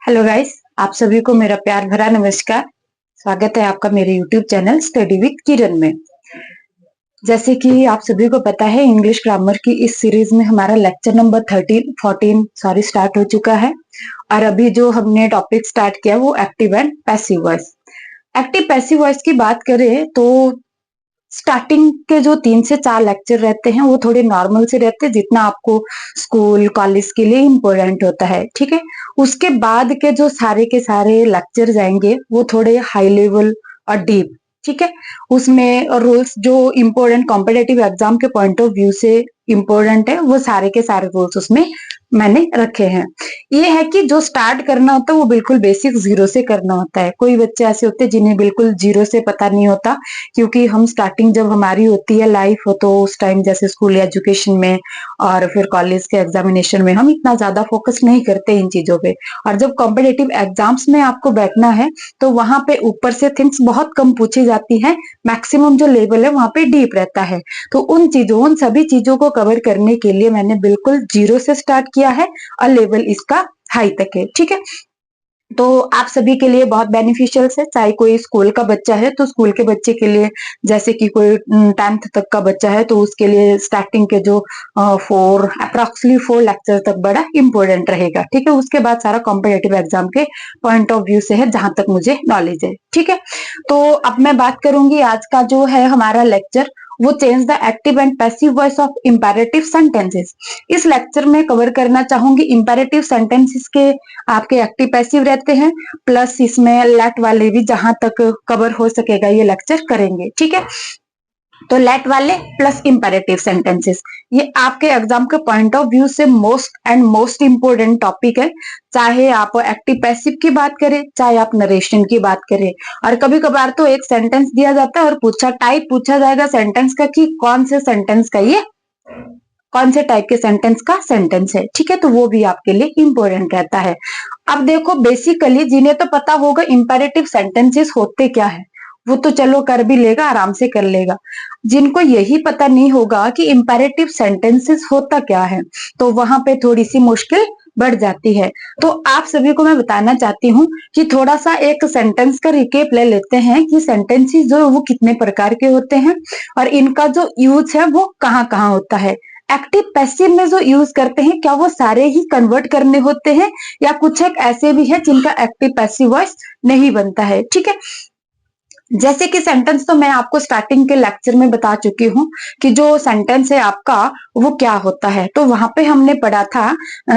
Hello guys, आप सभी को मेरा प्यार भरा नमस्कार। स्वागत है आपका मेरे यूट्यूब चैनल स्टडी विद किरण में। जैसे कि आप सभी को पता है, इंग्लिश ग्रामर की इस सीरीज में हमारा लेक्चर नंबर 14 स्टार्ट हो चुका है। और अभी जो हमने टॉपिक स्टार्ट किया वो active and passive voice. Active passive voice की बात करें तो स्टार्टिंग के जो 3 से 4 लेक्चर रहते हैं वो थोड़े नॉर्मल से रहते हैं, जितना आपको स्कूल कॉलेज के लिए इम्पोर्टेंट होता है, ठीक है। उसके बाद के जो सारे के सारे लेक्चर जाएंगे वो थोड़े हाई लेवल और डीप, ठीक है। उसमें रूल्स जो इम्पोर्टेंट कॉम्पिटेटिव एग्जाम के पॉइंट ऑफ व्यू से इम्पोर्टेंट है वो सारे के सारे रूल्स उसमें मैंने रखे हैं। ये है कि जो स्टार्ट करना होता है वो बिल्कुल बेसिक जीरो से करना होता है। कोई बच्चे ऐसे होते हैं जिन्हें बिल्कुल जीरो से पता नहीं होता, क्योंकि हम स्टार्टिंग जब हमारी होती है लाइफ हो तो उस टाइम जैसे स्कूल एजुकेशन में और फिर कॉलेज के एग्जामिनेशन में हम इतना ज्यादा फोकस नहीं करते इन चीजों पे। और जब कॉम्पिटेटिव एग्जाम्स में आपको बैठना है तो वहां पे ऊपर से थिंग्स बहुत कम पूछी जाती है, मैक्सिमम जो लेवल है वहां पे डीप रहता है। तो उन सभी चीजों को कवर करने के लिए मैंने बिल्कुल जीरो से स्टार्ट किया है और लेवल इसका हाई तक है, ठीक है। तो आप सभी के लिए बहुत बेनिफिशियल है, चाहे कोई स्कूल का बच्चा है तो स्कूल के बच्चे के लिए, जैसे कि कोई 10th तक का बच्चा है तो उसके लिए स्टार्टिंग के जो 4 लेक्चर तक बड़ा इंपॉर्टेंट रहेगा, ठीक है। उसके बाद सारा कॉम्पिटेटिव एग्जाम के पॉइंट ऑफ व्यू से है, जहां तक मुझे नॉलेज है, ठीक है। तो अब मैं बात करूंगी आज का जो है हमारा लेक्चर, वो change the active and passive voice of imperative sentences. इस लेक्चर में कवर करना चाहूंगी इंपेरेटिव सेंटेंसेस के आपके एक्टिव पैसिव रहते हैं, प्लस इसमें लेट वाले भी जहां तक कवर हो सकेगा ये लेक्चर करेंगे, ठीक है। तो लेट वाले प्लस इंपेरेटिव सेंटेंसेस, ये आपके एग्जाम के पॉइंट ऑफ व्यू से मोस्ट इंपोर्टेंट टॉपिक है। चाहे आप एक्टिव पैसिव की बात करें, चाहे आप नरेशन की बात करें। और कभी कभार तो एक सेंटेंस दिया जाता है और पूछा जाएगा सेंटेंस का कि कौन से सेंटेंस का ये कौन से टाइप के सेंटेंस का सेंटेंस है, ठीक है। तो वो भी आपके लिए इंपॉर्टेंट रहता है। अब देखो, बेसिकली जिन्हें तो पता होगा इंपेरेटिव सेंटेंसेस होते क्या है, वो तो चलो कर भी लेगा, आराम से कर लेगा। जिनको यही पता नहीं होगा कि इंपेरेटिव सेंटेंसेस होता क्या है, तो वहां पे थोड़ी सी मुश्किल बढ़ जाती है। तो आप सभी को मैं बताना चाहती हूँ कि थोड़ा सा एक सेंटेंस का रिकेप ले लेते हैं कि सेंटेंसेस जो वो कितने प्रकार के होते हैं और इनका जो यूज है वो कहाँ कहाँ होता है। एक्टिव पैसिव में जो यूज करते हैं, क्या वो सारे ही कन्वर्ट करने होते हैं या कुछ एक ऐसे भी है जिनका एक्टिव पैसिव वॉइस नहीं बनता है, ठीक है। जैसे कि सेंटेंस तो मैं आपको स्टार्टिंग के लेक्चर में बता चुकी हूँ कि जो सेंटेंस है आपका वो क्या होता है। तो वहां पे हमने पढ़ा था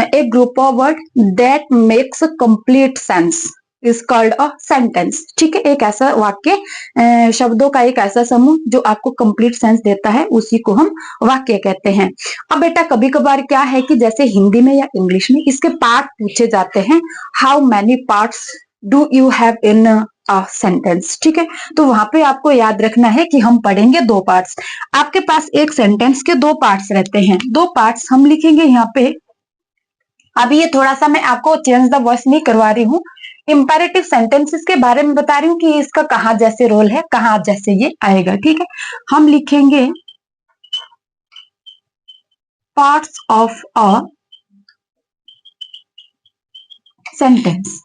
a group of word that makes complete sense is called a sentence, ठीक है। एक ऐसा वाक्य, शब्दों का एक ऐसा समूह जो आपको कंप्लीट सेंस देता है, उसी को हम वाक्य कहते हैं। अब बेटा कभी कभार क्या है कि जैसे हिंदी में या इंग्लिश में इसके पार्ट पूछे जाते हैं, how many parts do you have in sentence, ठीक है। तो वहां पे आपको याद रखना है कि हम पढ़ेंगे 2 पार्ट्स। आपके पास एक सेंटेंस के 2 पार्ट्स रहते हैं, 2 पार्ट्स हम लिखेंगे यहाँ पे। अभी ये थोड़ा सा मैं आपको चेंज द वॉइस नहीं करवा रही हूँ, इंपेरेटिव सेंटेंसेस के बारे में बता रही हूँ कि इसका कहाँ जैसे रोल है, कहाँ जैसे ये आएगा, ठीक है। हम लिखेंगे पार्ट्स ऑफ अ सेंटेंस।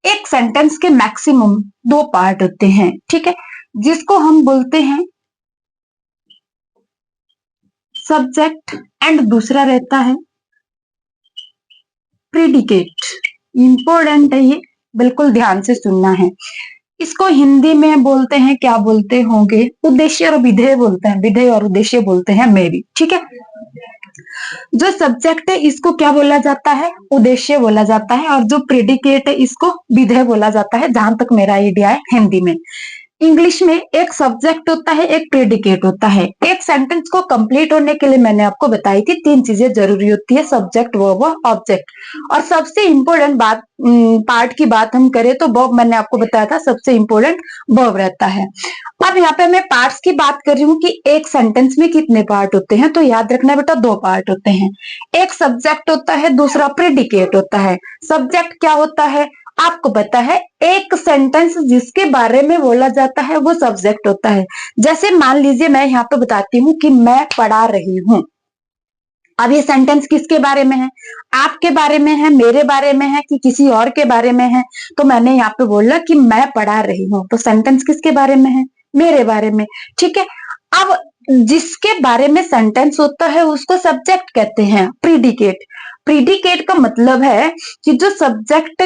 एक सेंटेंस के मैक्सिमम 2 पार्ट होते हैं, ठीक है, जिसको हम बोलते हैं सब्जेक्ट एंड दूसरा रहता है प्रेडिकेट। इंपॉर्टेंट है ये, बिल्कुल ध्यान से सुनना है। इसको हिंदी में बोलते हैं, क्या बोलते होंगे, उद्देश्य और विधेय बोलते हैं, विधेय और उद्देश्य बोलते हैं मे भी, ठीक है। जो सब्जेक्ट है इसको क्या बोला जाता है, उद्देश्य बोला जाता है, और जो प्रेडिकेट है इसको विधेय बोला जाता है, जहां तक मेरा आइडिया है हिंदी में। इंग्लिश में एक सब्जेक्ट होता है, एक प्रेडिकेट होता है। एक सेंटेंस को कंप्लीट होने के लिए मैंने आपको बताई थी 3 चीजें जरूरी होती है, सब्जेक्ट, वर्ब और ऑब्जेक्ट। और सबसे इंपॉर्टेंट बात, पार्ट की बात हम करें तो वर्ब, मैंने आपको बताया था सबसे इंपॉर्टेंट वर्ब रहता है। अब यहाँ पे मैं पार्ट्स की बात कर रही हूँ कि एक सेंटेंस में कितने पार्ट होते हैं, तो याद रखना बेटा 2 पार्ट होते हैं। एक सब्जेक्ट होता है, दूसरा प्रेडिकेट होता है। सब्जेक्ट क्या होता है आपको पता है, एक सेंटेंस जिसके बारे में बोला जाता है वो सब्जेक्ट होता है। जैसे मान लीजिए मैं यहाँ पे बताती हूँ कि मैं पढ़ा रही हूँ, अब ये सेंटेंस किसके बारे में है? आपके बारे में है, मेरे बारे में है कि किसी और के बारे में है? तो मैंने यहाँ पे बोला कि मैं पढ़ा रही हूँ, तो सेंटेंस किसके बारे में है? मेरे बारे में। ठीक है, अब जिसके बारे में सेंटेंस होता है उसको सब्जेक्ट कहते हैं, प्रीडिकेट। प्रीडिकेट का मतलब है कि जो सब्जेक्ट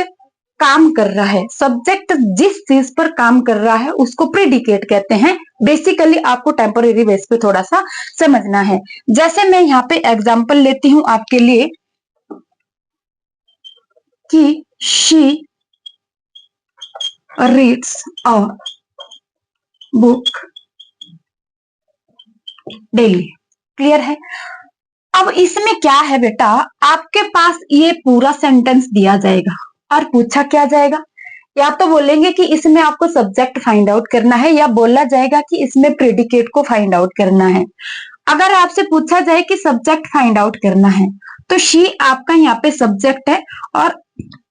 काम कर रहा है, सब्जेक्ट जिस चीज पर काम कर रहा है उसको प्रीडिकेट कहते हैं। बेसिकली आपको टेम्पोरेरी बेस पे थोड़ा सा समझना है। जैसे मैं यहाँ पे एग्जांपल लेती हूं आपके लिए कि she reads a book daily. Clear है? अब इसमें क्या है बेटा, आपके पास ये पूरा सेंटेंस दिया जाएगा और पूछा क्या जाएगा, या तो बोलेंगे कि इसमें आपको सब्जेक्ट फाइंड आउट करना है, या बोला जाएगा कि इसमें प्रेडिकेट को फाइंड आउट करना है। अगर आपसे पूछा जाए कि सब्जेक्ट फाइंड आउट करना है तो शी आपका यहाँ पे सब्जेक्ट है, और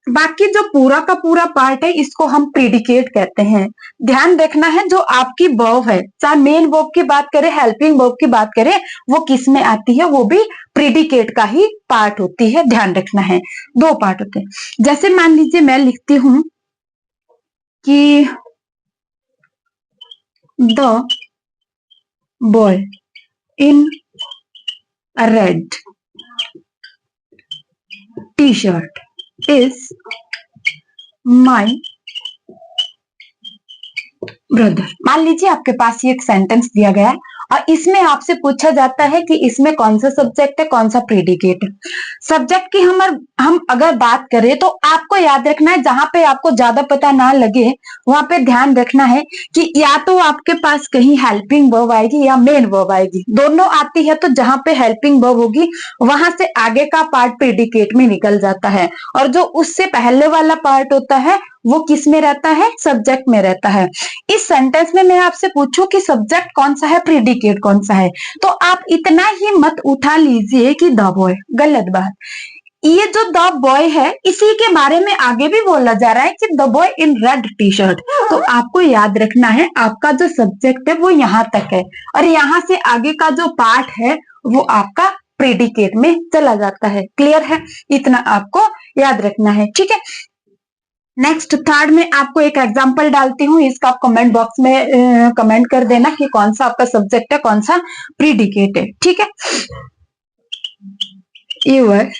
बाकी जो पूरा का पूरा पार्ट है इसको हम प्रेडिकेट कहते हैं। ध्यान रखना है जो आपकी वर्ब है, चाहे मेन वर्ब की बात करें, हेल्पिंग वर्ब की बात करें, वो किस में आती है, वो भी प्रेडिकेट का ही पार्ट होती है। ध्यान रखना है, दो पार्ट होते हैं। जैसे मान लीजिए मैं लिखती हूं कि the boy in red T shirt is my brother. मान लीजिए आपके पास ये एक सेंटेंस दिया गया है और इसमें आपसे पूछा जाता है कि इसमें कौन सा सब्जेक्ट है, कौन सा प्रेडिकेट है। सब्जेक्ट की हम अगर बात करें तो आपको याद रखना है, जहां पे आपको ज्यादा पता ना लगे वहां पे ध्यान रखना है कि या तो आपके पास कहीं हेल्पिंग वर्ब आएगी या मेन वर्ब आएगी, दोनों आती है। तो जहां पे हेल्पिंग वर्ब होगी वहां से आगे का पार्ट प्रेडिकेट में निकल जाता है, और जो उससे पहले वाला पार्ट होता है वो किस में रहता है, सब्जेक्ट में रहता है। इस सेंटेंस में मैं आपसे पूछूं कि सब्जेक्ट कौन सा है, प्रेडिकेट कौन सा है, तो आप इतना ही मत उठा लीजिए कि द बॉय। गलत बात। ये जो द बॉय है इसी के बारे में आगे भी बोला जा रहा है कि the boy in red T shirt. तो आपको याद रखना है आपका जो सब्जेक्ट है वो यहां तक है, और यहां से आगे का जो पार्ट है वो आपका प्रेडिकेट में चला जाता है। क्लियर है? इतना आपको याद रखना है। ठीक है, नेक्स्ट थर्ड में आपको एक एग्जांपल डालती हूँ, इसका आप कमेंट बॉक्स में कमेंट कर देना कि कौन सा आपका सब्जेक्ट है, कौन सा प्रीडिकेट है। ठीक है, your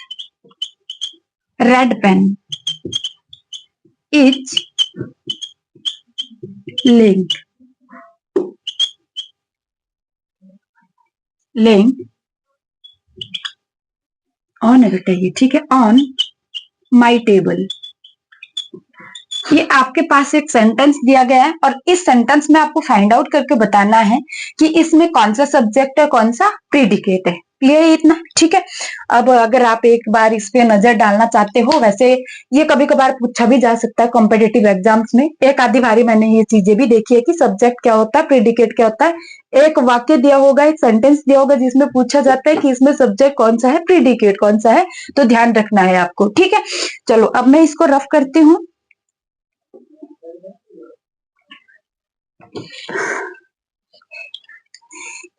red pen is link on बताइए। ठीक है, ऑन माई टेबल। ये आपके पास एक सेंटेंस दिया गया है और इस सेंटेंस में आपको फाइंड आउट करके बताना है कि इसमें कौन सा सब्जेक्ट है, कौन सा प्रीडिकेट है। क्लियर है इतना? ठीक है, अब अगर आप एक बार इस पे नजर डालना चाहते हो, वैसे ये कभी कभार पूछा भी जा सकता है कॉम्पिटेटिव एग्जाम्स में, एक आधी बारी मैंने ये चीजें भी देखी है कि सब्जेक्ट क्या होता है, प्रीडिकेट क्या होता है। एक वाक्य दिया होगा, एक सेंटेंस दिया होगा जिसमें पूछा जाता है कि इसमें सब्जेक्ट कौन सा है, प्रीडिकेट कौन सा है, तो ध्यान रखना है आपको। ठीक है, चलो अब मैं इसको रफ करती हूँ।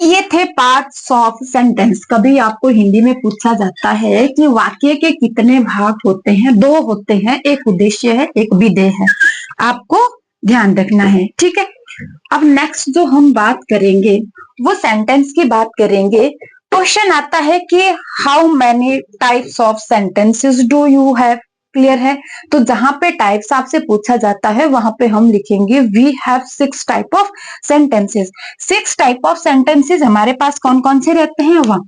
ये थे पार्ट्स ऑफ सेंटेंस। कभी आपको हिंदी में पूछा जाता है कि वाक्य के कितने भाग होते हैं, दो होते हैं, एक उद्देश्य है, एक विधेय है। आपको ध्यान रखना है। ठीक है, अब नेक्स्ट जो हम बात करेंगे वो सेंटेंस की बात करेंगे। क्वेश्चन आता है कि how many types of sentences do you have. Clear है? तो जहां पे टाइप्स आपसे पूछा जाता है वहां पे हम लिखेंगे we have 6 type of sentences. 6 type of sentences हमारे पास कौन कौन से रहते हैं, वहां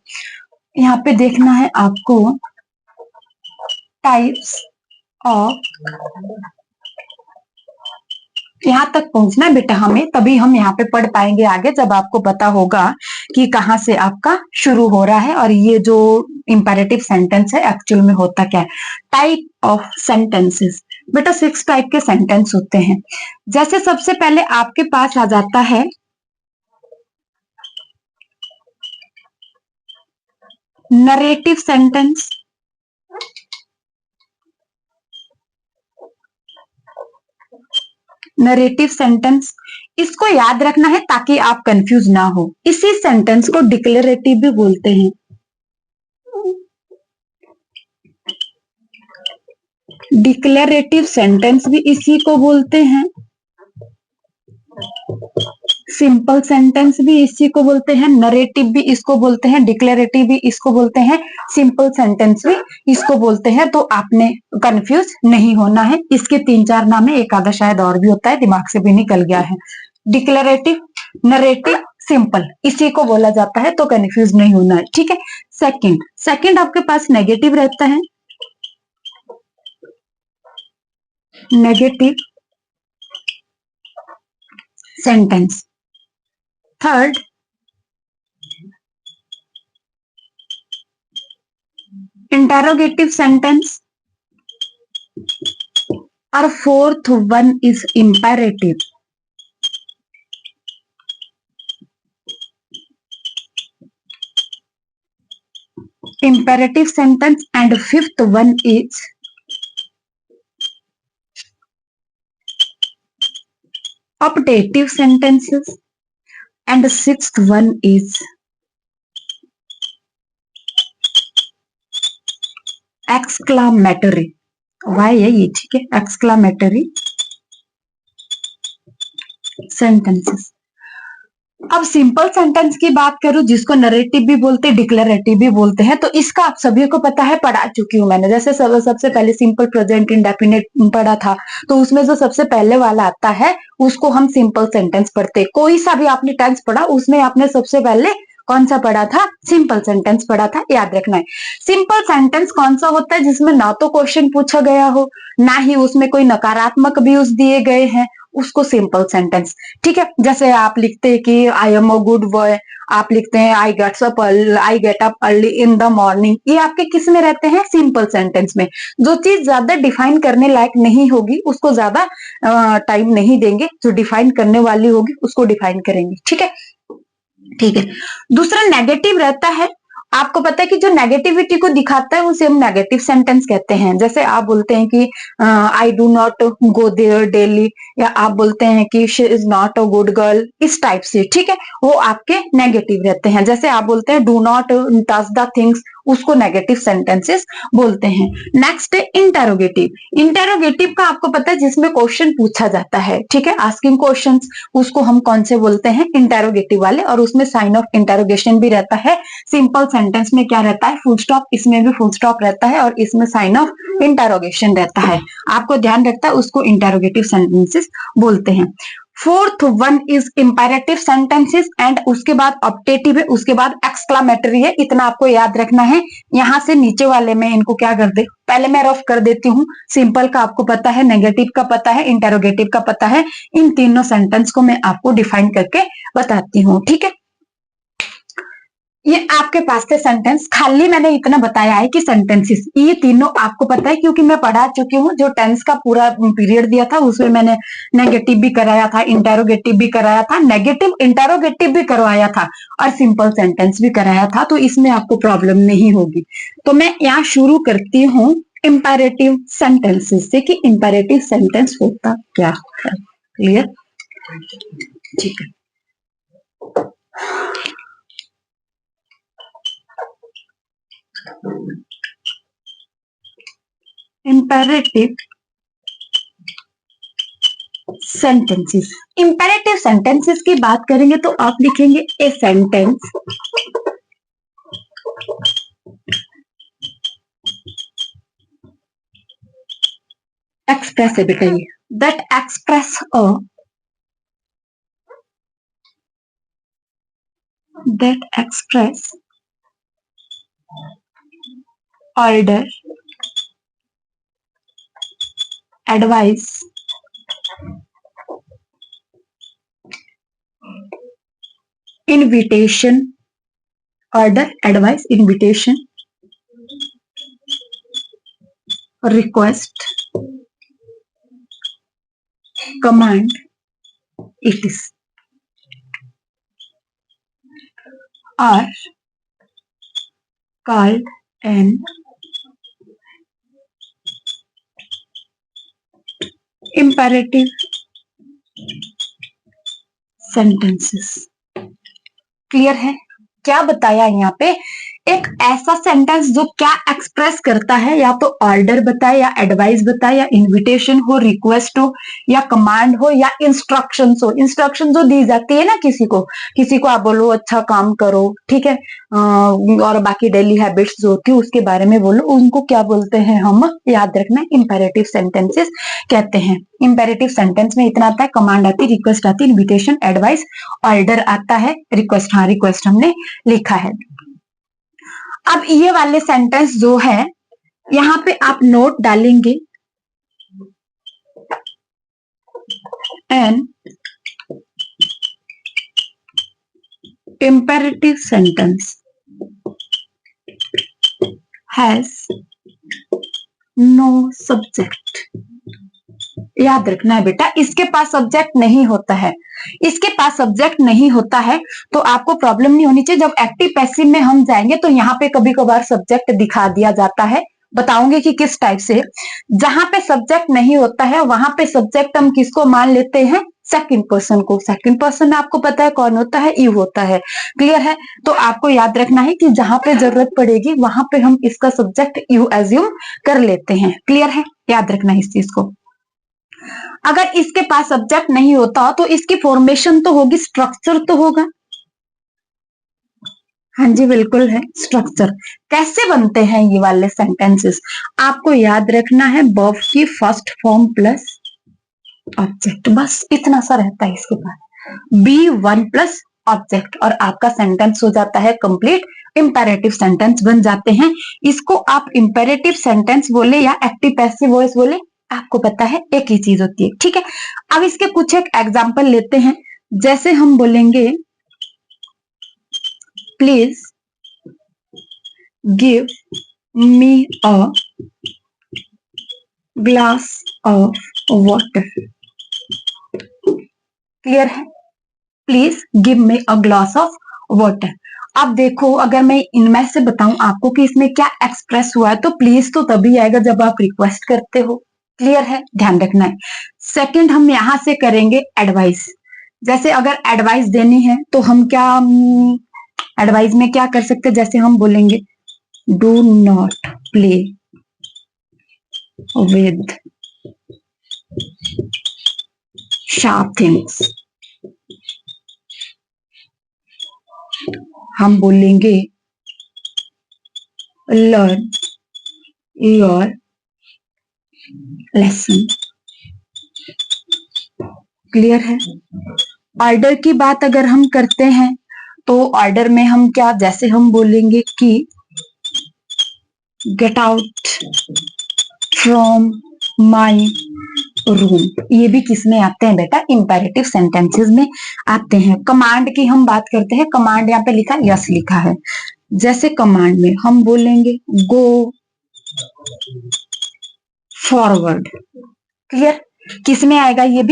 यहाँ पे देखना है आपको, टाइप्स ऑफ, यहां तक पहुंचना है बेटा हमें, तभी हम यहाँ पे पढ़ पाएंगे आगे, जब आपको पता होगा कि कहाँ से आपका शुरू हो रहा है और ये जो इंपेरेटिव सेंटेंस है एक्चुअल में होता क्या है। टाइप ऑफ सेंटेंसेस बेटा 6 टाइप के सेंटेंस होते हैं। जैसे सबसे पहले आपके पास आ जाता है नरेटिव सेंटेंस। नरेटिव सेंटेंस, इसको याद रखना है ताकि आप कंफ्यूज ना हो। इसी सेंटेंस को डिक्लेरेटिव भी बोलते हैं। डिक्लेरेटिव सेंटेंस भी इसी को बोलते हैं, सिंपल सेंटेंस भी इसी को बोलते हैं, नरेटिव भी इसको बोलते हैं, डिक्लेरेटिव भी इसको बोलते हैं, सिंपल सेंटेंस भी इसको बोलते हैं। तो आपने कंफ्यूज नहीं होना है। इसके 3-4 नाम है, एक आधा शायद और भी होता है, दिमाग से भी निकल गया है। डिक्लेरेटिव, नरेटिव, सिंपल, इसी को बोला जाता है, तो कंफ्यूज नहीं होना है। ठीक है। सेकंड आपके पास नेगेटिव रहता है, negative sentence. Third interrogative sentence, और fourth one is imperative. imperative sentence, and fifth one is optative sentences, and sixth one is exclamatory। why है ये? ठीक है, exclamatory sentences। अब सिंपल सेंटेंस की बात करूं, जिसको नरेटिव भी बोलते हैं, डिक्लेरेटिव भी बोलते हैं, तो इसका आप सभी को पता है, पढ़ा चुकी हूं मैंने। जैसे सबसे पहले सिंपल प्रेजेंट इंडेफिनिट पढ़ा था, तो उसमें जो सबसे पहले वाला आता है उसको हम सिंपल सेंटेंस पढ़ते। कोई सा भी आपने टेंस पढ़ा, उसमें आपने सबसे पहले कौन सा पढ़ा था? सिंपल सेंटेंस पढ़ा था, याद रखना है। सिंपल सेंटेंस कौन सा होता है? जिसमें ना तो क्वेश्चन पूछा गया हो, ना ही उसमें कोई नकारात्मक व्यूज दिए गए हैं, उसको सिंपल सेंटेंस। ठीक है। जैसे आप लिखते हैं कि I am a good boy, आप लिखते हैं I get up early in the morning, ये आपके किस में रहते हैं? सिंपल सेंटेंस में। जो चीज ज्यादा डिफाइन करने लायक नहीं होगी उसको ज्यादा टाइम नहीं देंगे, जो डिफाइन करने वाली होगी उसको डिफाइन करेंगे। ठीक है, ठीक है। दूसरा नेगेटिव रहता है। आपको पता है कि जो नेगेटिविटी को दिखाता है उसे हम नेगेटिव सेंटेंस कहते हैं। जैसे आप बोलते हैं कि I do not go their daily, या आप बोलते हैं कि she is not a good girl, इस टाइप से। ठीक है, वो आपके नेगेटिव रहते हैं। जैसे आप बोलते हैं do not touch the things, उसको नेगेटिव सेंटेंसेस बोलते हैं। नेक्स्ट है इंटेरोगेटिव। इंटेरोगेटिव का आपको पता है जिसमें क्वेश्चन पूछा जाता है, ठीक है, आस्किंग क्वेश्चंस, उसको हम कौन से बोलते हैं? इंटेरोगेटिव वाले। और उसमें साइन ऑफ इंटेरोगेशन भी रहता है। सिंपल सेंटेंस में क्या रहता है? फुल स्टॉप, इसमें भी फुल स्टॉप रहता है, और इसमें साइन ऑफ इंटेरोगेशन रहता है। आपको ध्यान रखता है, उसको इंटेरोगेटिव सेंटेंसेस बोलते हैं। Fourth one is imperative sentences, and उसके बाद ऑप्टेटिव है, उसके बाद एक्सक्लामेटरी है। इतना आपको याद रखना है। यहां से नीचे वाले में इनको क्या कर दे, पहले मैं रफ कर देती हूँ। सिंपल का आपको पता है, नेगेटिव का पता है, इंटेरोगेटिव का पता है। इन तीनों सेंटेंस को मैं आपको डिफाइन करके बताती हूँ। ठीक है, ये आपके पास थे सेंटेंस। खाली मैंने इतना बताया है कि सेंटेंसेस ये तीनों आपको पता है, क्योंकि मैं पढ़ा चुकी हूँ। जो टेंस का पूरा पीरियड दिया था उसमें मैंने नेगेटिव भी कराया था, इंटेरोगेटिव भी कराया था, नेगेटिव इंटेरोगेटिव भी करवाया था, और सिंपल सेंटेंस भी कराया था। तो इसमें आपको प्रॉब्लम नहीं होगी। तो मैं यहाँ शुरू करती हूँ इंपेरेटिव सेंटेंसेस से, कि इंपेरेटिव सेंटेंस होता क्या है। क्लियर? ठीक है। Imperative sentences. इंपेरेटिव सेंटेंसेस की बात करेंगे तो आप लिखेंगे ए सेंटेंस एक्सप्रेस है बेटा, ये that express order, advice, invitation, order, advice, invitation, request, command, it is, are called an imperative sentences। Clear है? क्या बताया यहाँ पे? एक ऐसा सेंटेंस जो क्या एक्सप्रेस करता है, या तो ऑर्डर बताए या एडवाइस बताए या इनविटेशन हो, रिक्वेस्ट हो या कमांड हो या इंस्ट्रक्शन हो। इंस्ट्रक्शन जो दी जाती है ना किसी को आप बोलो अच्छा काम करो, ठीक है, और बाकी डेली हैबिट्स जो होती है उसके बारे में बोलो, उनको क्या बोलते हैं हम, याद रखना, इंपेरेटिव सेंटेंसेस कहते हैं। इंपेरेटिव सेंटेंस में इतना आता है, कमांड आती है, रिक्वेस्ट आती है, इन्विटेशन, एडवाइस, ऑर्डर आता है, रिक्वेस्ट, हाँ रिक्वेस्ट हमने लिखा है। अब ये वाले सेंटेंस जो है यहां पे आप नोट डालेंगे, N imperative sentence has no subject। याद रखना है बेटा, इसके पास सब्जेक्ट नहीं होता है, इसके पास सब्जेक्ट नहीं होता है तो आपको प्रॉब्लम नहीं होनी चाहिए। जब एक्टिव पैसिव में हम जाएंगे तो यहाँ पे कभी कभार सब्जेक्ट दिखा दिया जाता है, बताऊंगे कि किस टाइप से। जहां पे सब्जेक्ट नहीं होता है वहां पे सब्जेक्ट हम किसको मान लेते हैं, सेकंड पर्सन को। सेकंड पर्सन में आपको पता है कौन होता है, यू होता है, क्लियर है। तो आपको याद रखना है कि जहां पे जरूरत पड़ेगी वहां पे हम इसका सब्जेक्ट यू एज्यूम कर लेते हैं, क्लियर है, याद रखना इस चीज को। अगर इसके पास सब्जेक्ट नहीं होता तो इसकी फॉर्मेशन तो होगी, स्ट्रक्चर तो होगा। हाँ जी बिल्कुल है, स्ट्रक्चर। कैसे बनते हैं ये वाले सेंटेंसेस, आपको याद रखना है वर्ब की फर्स्ट फॉर्म प्लस ऑब्जेक्ट, बस इतना सा रहता है इसके बाद, B1 प्लस ऑब्जेक्ट, और आपका सेंटेंस हो जाता है कंप्लीट, इंपेरेटिव सेंटेंस बन जाते हैं। इसको आप इंपेरेटिव सेंटेंस बोले या एक्टिव पैसिव वॉइस बोले, आपको पता है एक ही चीज होती है, ठीक है। अब इसके कुछ एक एग्जाम्पल लेते हैं, जैसे हम बोलेंगे please give me a glass of water, clear है, please give me a glass of water. अब देखो अगर मैं इनमें से बताऊं आपको कि इसमें क्या एक्सप्रेस हुआ है, तो प्लीज तो तभी आएगा जब आप रिक्वेस्ट करते हो, क्लियर है, ध्यान रखना है। सेकंड हम यहां से करेंगे एडवाइस, जैसे अगर एडवाइस देनी है तो हम क्या एडवाइस में क्या कर सकते हैं, जैसे हम बोलेंगे do not play with sharp things, हम बोलेंगे लर्न योर लेसन, क्लियर है। ऑर्डर की बात अगर हम करते हैं तो ऑर्डर में हम क्या, जैसे हम बोलेंगे कि get out from my room, ये भी किस में आते हैं बेटा, इंपेरेटिव सेंटेंसेस में आते हैं। कमांड की हम बात करते हैं, कमांड यहाँ पे लिखा यस लिखा है, जैसे कमांड में हम बोलेंगे गो फॉरवर्ड, क्लियर, किस में आएगा, ये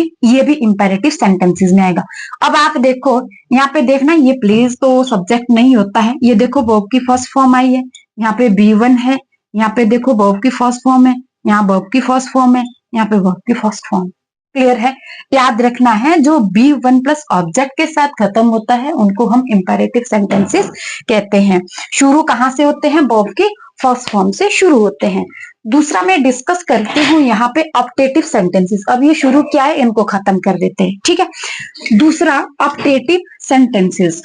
भी इंपेरेटिव सेंटेंसेस में आएगा। अब आप देखो यहाँ पे देखना, ये प्लीज तो सब्जेक्ट नहीं होता है, ये देखो वर्ब की फर्स्ट फॉर्म आई है, यहाँ पे B1 है, यहाँ पे देखो वर्ब की फर्स्ट फॉर्म है, यहाँ वर्ब की फर्स्ट फॉर्म है, यहाँ पे वर्ब की फर्स्ट फॉर्म, क्लियर है। याद रखना है जो B1 प्लस ऑब्जेक्ट के साथ खत्म होता है उनको हम इंपेरेटिव सेंटेंसेस कहते हैं। शुरू कहां से होते हैं, वर्ब की फर्स्ट फॉर्म से शुरू होते हैं। दूसरा मैं डिस्कस करती हूँ यहाँ पे ऑप्टेटिव सेंटेंसेस, अब ये शुरू क्या है इनको खत्म कर देते हैं, ठीक है। दूसरा ऑप्टेटिव सेंटेंसेस,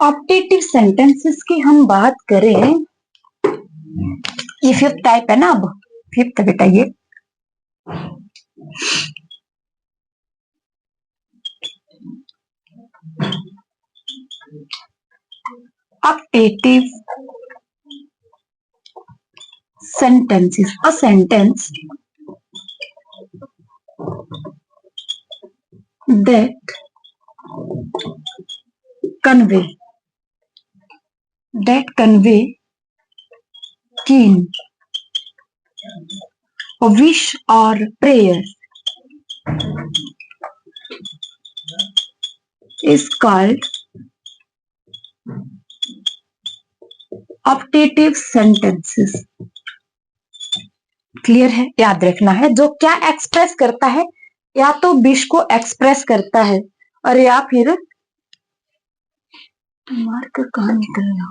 ऑप्टेटिव सेंटेंसेस की हम बात करें, ये फिफ्थ टाइप है ना, अब फिफ्थ बेटा ये optative sentences, a sentence that convey keen wish or prayer is called optative sentences। Clear है, याद रखना है। जो क्या एक्सप्रेस करता है, या तो विश को एक्सप्रेस करता है और या फिर मार्कर कहाँ निकल रहा,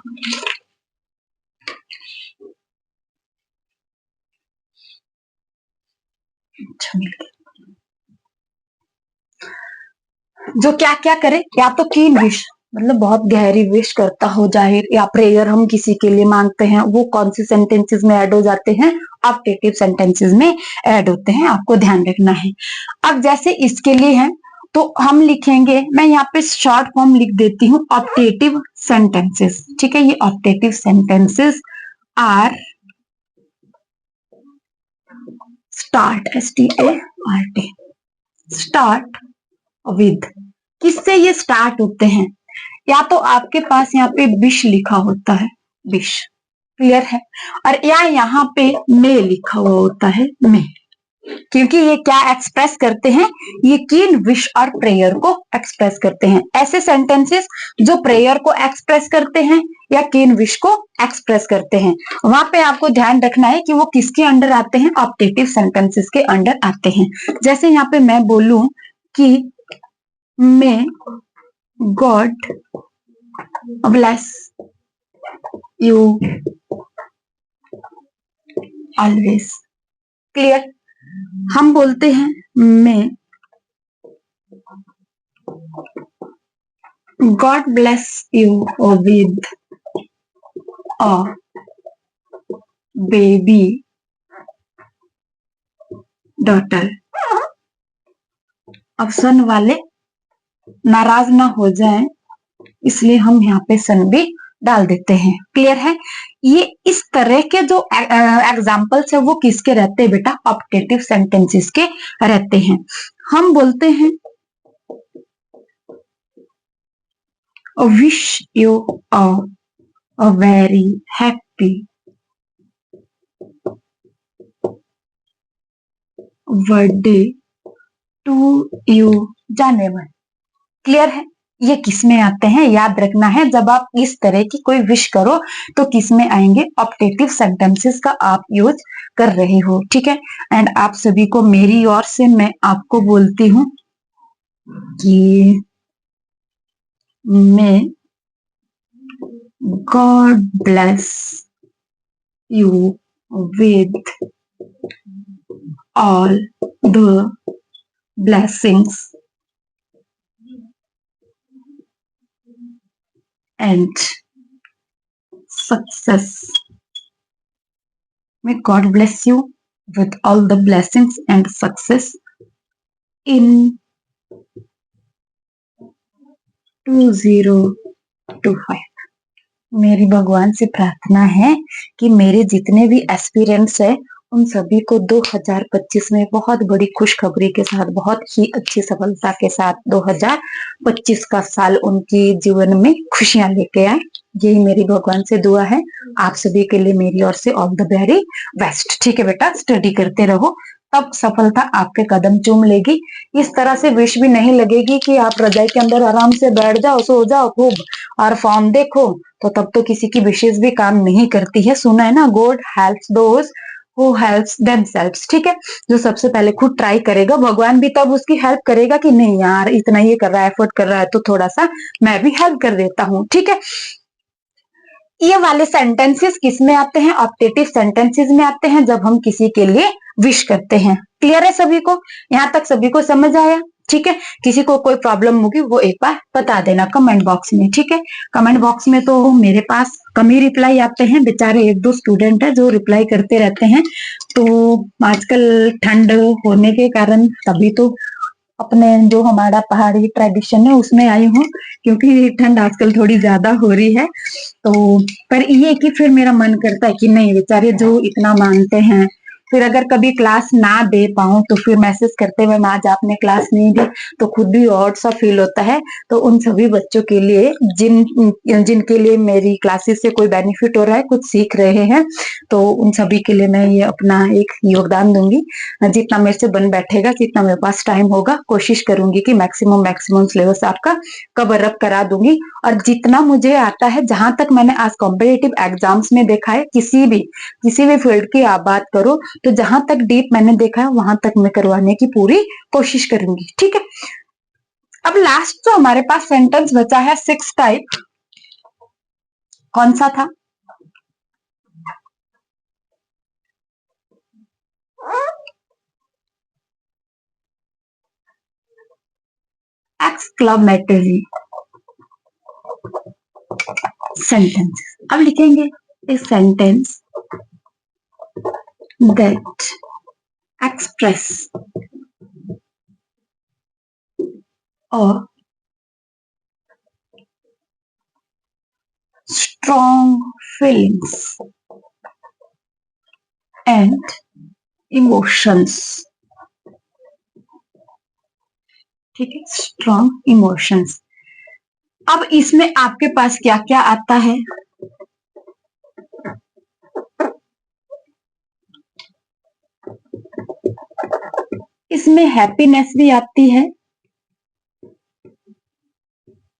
अच्छा मिल गया। जो क्या क्या करे, या तो कीन विश मतलब बहुत गहरी विश करता हो जाहिर, या प्रेयर हम किसी के लिए मांगते हैं, वो कौन सी सेंटेंसेस में ऐड हो जाते हैं, ऑप्टेटिव सेंटेंसेस में ऐड होते हैं, आपको ध्यान रखना है। अब जैसे इसके लिए है तो हम लिखेंगे, मैं यहाँ पे शॉर्ट फॉर्म लिख देती हूँ, ऑप्टेटिव सेंटेंसेस। ठीक है, ये optative sentences are start, START, start with, किससे ये स्टार्ट होते हैं, या तो आपके पास यहाँ पे विश लिखा होता है, विश, क्लियर है, और या यहाँ पे मे लिखा हुआ होता है, मे, क्योंकि ये क्या एक्सप्रेस करते हैं, ये कीन विश और प्रेयर को एक्सप्रेस करते हैं। ऐसे सेंटेंसेस जो प्रेयर को एक्सप्रेस करते हैं या कीन विश को एक्सप्रेस करते हैं, वहां पे आपको ध्यान रखना है कि वो किसके अंडर आते हैं, ऑप्टेटिव सेंटेंसेस के अंडर आते हैं। जैसे यहाँ पे मैं बोलूं कि may God bless you always, clear. हम बोलते हैं may God bless you with a baby daughter. अब सन वाले नाराज ना हो जाएं, इसलिए हम यहाँ पे सन भी डाल देते हैं, क्लियर है। ये इस तरह के जो एग्जाम्पल्स है वो किसके रहते हैं बेटा, ऑप्टेटिव सेंटेंसेस के रहते हैं। हम बोलते हैं wish you a very happy birthday to you जाने मन, क्लियर है। ये किस में आते हैं, याद रखना है, जब आप इस तरह की कोई विश करो तो किस में आएंगे, ऑप्टेटिव सेंटेंसेस का आप यूज कर रहे हो, ठीक है। एंड आप सभी को मेरी ओर से मैं आपको बोलती हूँ कि may God bless you with all the blessings and success. May God bless you with all the blessings and success in 2025. मेरी भगवान से प्रार्थना है कि मेरे जितने भी एस्पिरेंट्स है उन सभी को 2025 में बहुत बड़ी खुशखबरी के साथ, बहुत ही अच्छी सफलता के साथ 2025 का साल उनकी जीवन में खुशियां लेके आए। यही मेरी भगवान से दुआ है। आप सभी के लिए मेरी ओर से ऑल द वेरी बेस्ट। ठीक है बेटा, स्टडी करते रहो, तब सफलता आपके कदम चूम लेगी। इस तरह से विश भी नहीं लगेगी कि आप रजाई के अंदर आराम से बैठ जाओ, सो जाओ खूब और फॉर्म देखो, तो तब तो किसी की विशेष भी काम नहीं करती है। सुना है ना, God helps those who helps themselves. ठीक है, जो सबसे पहले खुद ट्राई करेगा भगवान भी तब उसकी हेल्प करेगा कि नहीं यार इतना ये कर रहा है, एफर्ट कर रहा है, तो थोड़ा सा मैं भी हेल्प कर देता हूँ। ठीक है, ये वाले सेंटेंसेस किस में आते हैं, ऑप्टेटिव सेंटेंसेस में आते हैं, जब हम किसी के लिए विश करते हैं। क्लियर है सभी को, यहाँ तक सभी को समझ आया। ठीक है, किसी को कोई प्रॉब्लम होगी वो एक बार बता देना कमेंट बॉक्स में। ठीक है, कमेंट बॉक्स में तो मेरे पास कम ही रिप्लाई आते हैं, बेचारे एक दो स्टूडेंट है जो रिप्लाई करते रहते हैं। तो आजकल ठंड होने के कारण तभी तो अपने जो हमारा पहाड़ी ट्रेडिशन है उसमें आई हूँ, क्योंकि ठंड आजकल थोड़ी ज्यादा हो रही है। तो पर ये कि फिर मेरा मन करता है कि नहीं बेचारे जो इतना मानते हैं, फिर अगर कभी क्लास ना दे पाऊं तो फिर मैसेज करते हुए आज आपने क्लास नहीं दी तो खुद भी ऑड सा फील होता है। तो उन सभी बच्चों के लिए जिनके लिए मेरी क्लासेस से कोई बेनिफिट हो रहा है, कुछ सीख रहे हैं, तो उन सभी के लिए मैं ये अपना एक योगदान दूंगी। जितना मेरे से बन बैठेगा, जितना मेरे पास टाइम होगा, कोशिश करूंगी कि मैक्सिमम सिलेबस आपका कवर अप करा दूंगी। और जितना मुझे आता है, जहां तक मैंने आज कॉम्पिटिटिव एग्जाम्स में देखा है, किसी भी फील्ड की आप बात करो तो जहां तक डीप मैंने देखा है वहां तक मैं करवाने की पूरी कोशिश करूंगी, ठीक है। अब लास्ट जो हमारे पास सेंटेंस बचा है 6 टाइप, कौन सा था? Exclamatory sentence. अब लिखेंगे ए सेंटेंस दैट एक्सप्रेस और strong feelings and emotions, ठीक है, strong emotions। अब इसमें आपके पास क्या क्या आता है? इसमें हैप्पीनेस भी आती है,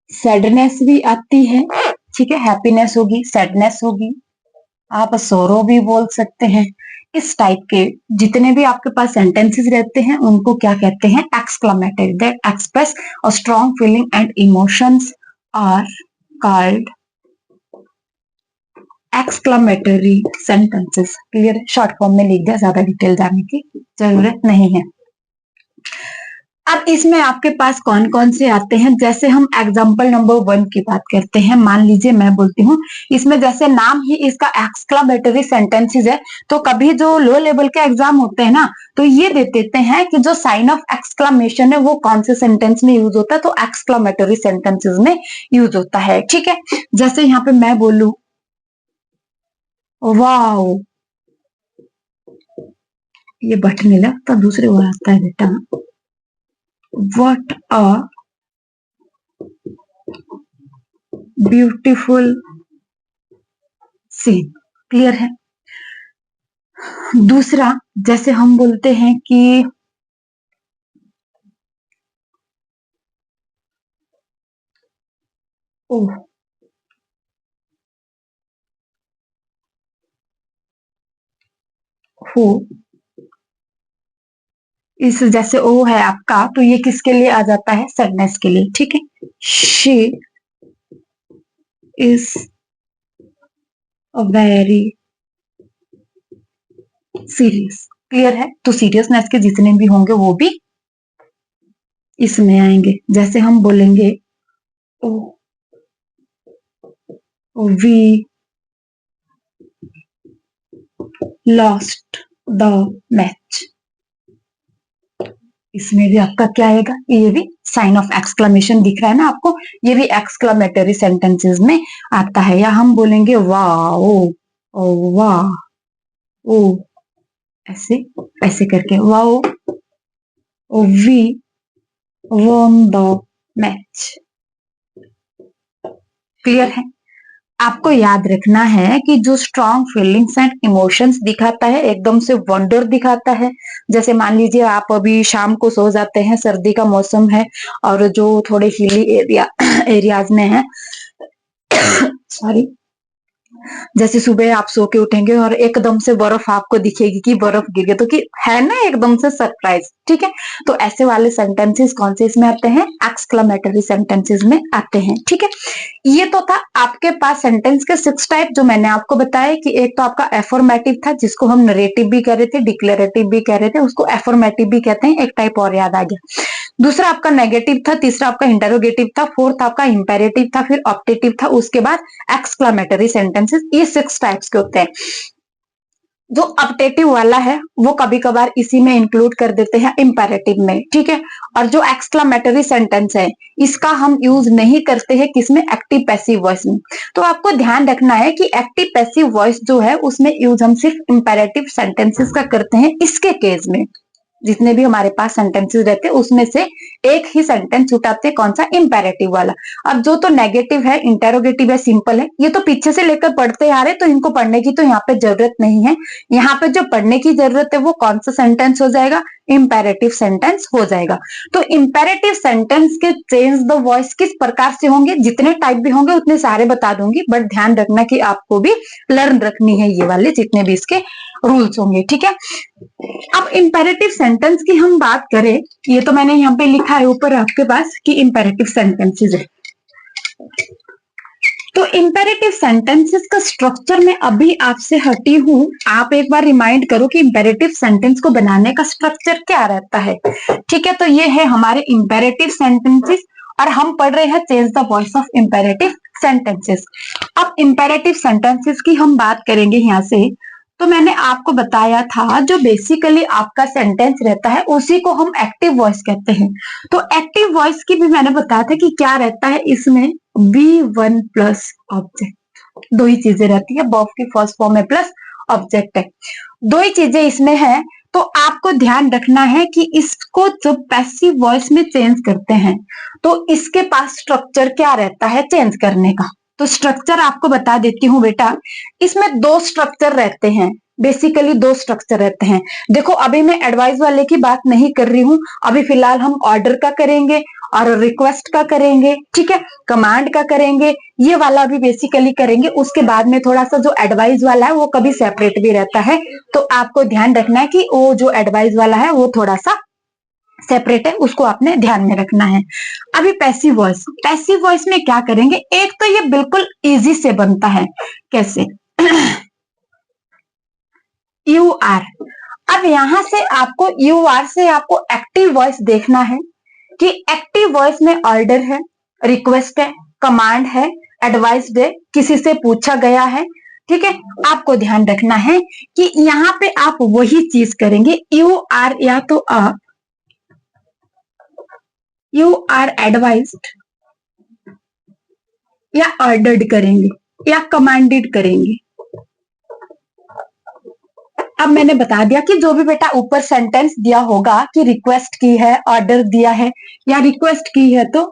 सैडनेस भी आती है, ठीक है, हैप्पीनेस होगी, सैडनेस होगी, आप सोरो भी बोल सकते हैं। इस टाइप के जितने भी आपके पास सेंटेंसेस रहते हैं उनको क्या कहते हैं? Exclamatory, that express a strong feeling and emotions are called exclamatory sentences. Clear? Short form में लिख दिया, ज्यादा डिटेल जाने की जरूरत नहीं है। अब इसमें आपके पास कौन कौन से आते हैं? जैसे हम एग्जाम्पल नंबर 1 की बात करते हैं, मान लीजिए मैं बोलती हूँ, इसमें जैसे नाम ही इसका एक्सक्लामेटरी सेंटेंसेस है, तो कभी जो लो लेवल के एग्जाम होते हैं ना, तो ये दे देते हैं कि जो साइन ऑफ एक्सक्लामेशन है वो कौन से सेंटेंस में यूज होता है, तो एक्सक्लामेटरी सेंटेंसेस में यूज होता है, ठीक है। जैसे यहाँ पे मैं बोलू वाओ, ये बट नहीं लगता, दूसरे वो आता है बेटा, what a beautiful scene. Clear है? दूसरा, जैसे हम बोलते हैं कि ओह, हो, इस जैसे ओ है आपका, तो ये किसके लिए आ जाता है? सैडनेस के लिए, ठीक है। She is a very serious. Clear है? तो सीरियसनेस के जितने भी होंगे वो भी इसमें आएंगे। जैसे हम बोलेंगे ओ, वी लॉस्ट द मैच, इसमें भी आपका क्या आएगा? ये भी साइन ऑफ एक्सक्लेमेशन दिख रहा है ना आपको, ये भी एक्सक्लेमेटरी सेंटेंसेस में आता है। या हम बोलेंगे वाओ, ओ वाह, ओ, ऐसे ऐसे करके wow, oh we won the match. Clear है? आपको याद रखना है कि जो स्ट्रॉन्ग फीलिंग्स एंड इमोशंस दिखाता है, एकदम से वंडर दिखाता है। जैसे मान लीजिए आप अभी शाम को सो जाते हैं, सर्दी का मौसम है और जो थोड़े हिली एरियाज में है सॉरी, जैसे सुबह आप सो के उठेंगे और एकदम से बर्फ आपको दिखेगी कि बर्फ गिर गई, तो कि है ना एकदम से सरप्राइज, ठीक है। तो ऐसे वाले सेंटेंसेस कौन से इसमें आते हैं? एक्सक्लेमेटरी सेंटेंसेस में आते हैं, ठीक है। ये तो था आपके पास सेंटेंस के 6 टाइप जो मैंने आपको बताया कि एक तो आपका एफर्मेटिव था जिसको हम नरेटिव भी कह रहे थे, डिक्लेरेटिव भी कह रहे थे, उसको एफर्मेटिव भी कहते हैं, एक टाइप और याद आ गया। दूसरा आपका नेगेटिव था, तीसरा आपका इंटरोगेटिव था, फोर्थ आपका इंपेरेटिव था, फिर ऑप्टेटिव था, उसके बाद एक्सक्लेमेटरी सेंटेंसेस। ये 6 टाइप्स के होते हैं। जो ऑप्टेटिव वाला है वो कभी कभार इसी में इंक्लूड कर देते हैं इंपेरेटिव में, ठीक है। और जो एक्सक्लेमेटरी सेंटेंस है इसका हम यूज नहीं करते हैं किसमें? एक्टिव पैसिव वॉइस में। तो आपको ध्यान रखना है कि एक्टिव पैसिव वॉइस जो है उसमें यूज हम सिर्फ इंपेरेटिव सेंटेंसेस का करते हैं। इसके केस में जितने भी हमारे पास सेंटेंसेस रहते हैं उसमें से एक ही सेंटेंस उठाते हैं, कौन सा? इंपेरेटिव वाला। अब जो तो नेगेटिव है, इंटेरोगेटिव है, सिंपल है, ये तो पीछे से लेकर पढ़ते आ रहे, तो इनको पढ़ने की तो यहाँ पे जरूरत नहीं है। यहाँ पे जो पढ़ने की जरूरत है वो कौन सा सेंटेंस हो जाएगा? इंपेरेटिव सेंटेंस हो जाएगा। तो इंपेरेटिव सेंटेंस के चेंज द वॉइस किस प्रकार से होंगे, जितने टाइप भी होंगे उतने सारे बता दूंगी, बट ध्यान रखना कि आपको भी लर्न रखनी है ये वाले जितने भी इसके रूल्स होंगे, ठीक है। अब इंपेरेटिव सेंटेंस की हम बात करें, ये तो मैंने यहाँ पे लिखा है ऊपर आपके पास कि इंपेरेटिव सेंटेंसेस है। तो इंपेरेटिव सेंटेंसेस का स्ट्रक्चर में अभी आपसे हटी हूं, आप एक बार रिमाइंड करो कि इंपेरेटिव सेंटेंस को बनाने का स्ट्रक्चर क्या रहता है, ठीक है। तो ये है हमारे इंपेरेटिव सेंटेंसेस और हम पढ़ रहे हैं change the voice of imperative sentences. अब इंपेरेटिव सेंटेंसेस की हम बात करेंगे यहां से। तो मैंने आपको बताया था जो बेसिकली आपका सेंटेंस रहता है उसी को हम एक्टिव वॉइस कहते हैं। तो एक्टिव वॉइस की भी मैंने बताया था कि क्या रहता है इसमें, V1 प्लस ऑब्जेक्ट, दो ही चीजें रहती है, वर्ब की फर्स्ट फॉर्म है प्लस ऑब्जेक्ट है, दो ही चीजें इसमें है। तो आपको ध्यान रखना है कि इसको जब पैसिव वॉइस में चेंज करते हैं तो इसके पास स्ट्रक्चर क्या रहता है चेंज करने का। तो स्ट्रक्चर आपको बता देती हूँ बेटा, इसमें दो स्ट्रक्चर रहते हैं, बेसिकली दो स्ट्रक्चर रहते हैं। देखो अभी मैं एडवाइस वाले की बात नहीं कर रही हूँ, अभी फिलहाल हम ऑर्डर का करेंगे और रिक्वेस्ट का करेंगे, ठीक है, कमांड का करेंगे, ये वाला भी बेसिकली करेंगे। उसके बाद में थोड़ा सा जो एडवाइस वाला है वो कभी सेपरेट भी रहता है, तो आपको ध्यान रखना है कि वो जो एडवाइस वाला है वो थोड़ा सा सेपरेट है, उसको आपने ध्यान में रखना है। अभी पैसिव वॉइस, पैसिव वॉइस में क्या करेंगे, एक तो ये बिल्कुल इजी से बनता है, कैसे यू आर। अब यहां से आपको यू आर से आपको एक्टिव वॉइस देखना है कि एक्टिव वॉइस में ऑर्डर है, रिक्वेस्ट है, कमांड है, एडवाइस है, किसी से पूछा गया है, ठीक है। आपको ध्यान रखना है कि यहाँ पे आप वही चीज करेंगे, यू आर या तो आप यू आर एडवाइज्ड या ऑर्डर्ड करेंगे या कमांडेड करेंगे। अब मैंने बता दिया कि जो भी बेटा ऊपर सेंटेंस दिया होगा कि रिक्वेस्ट की है, ऑर्डर दिया है या रिक्वेस्ट की है तो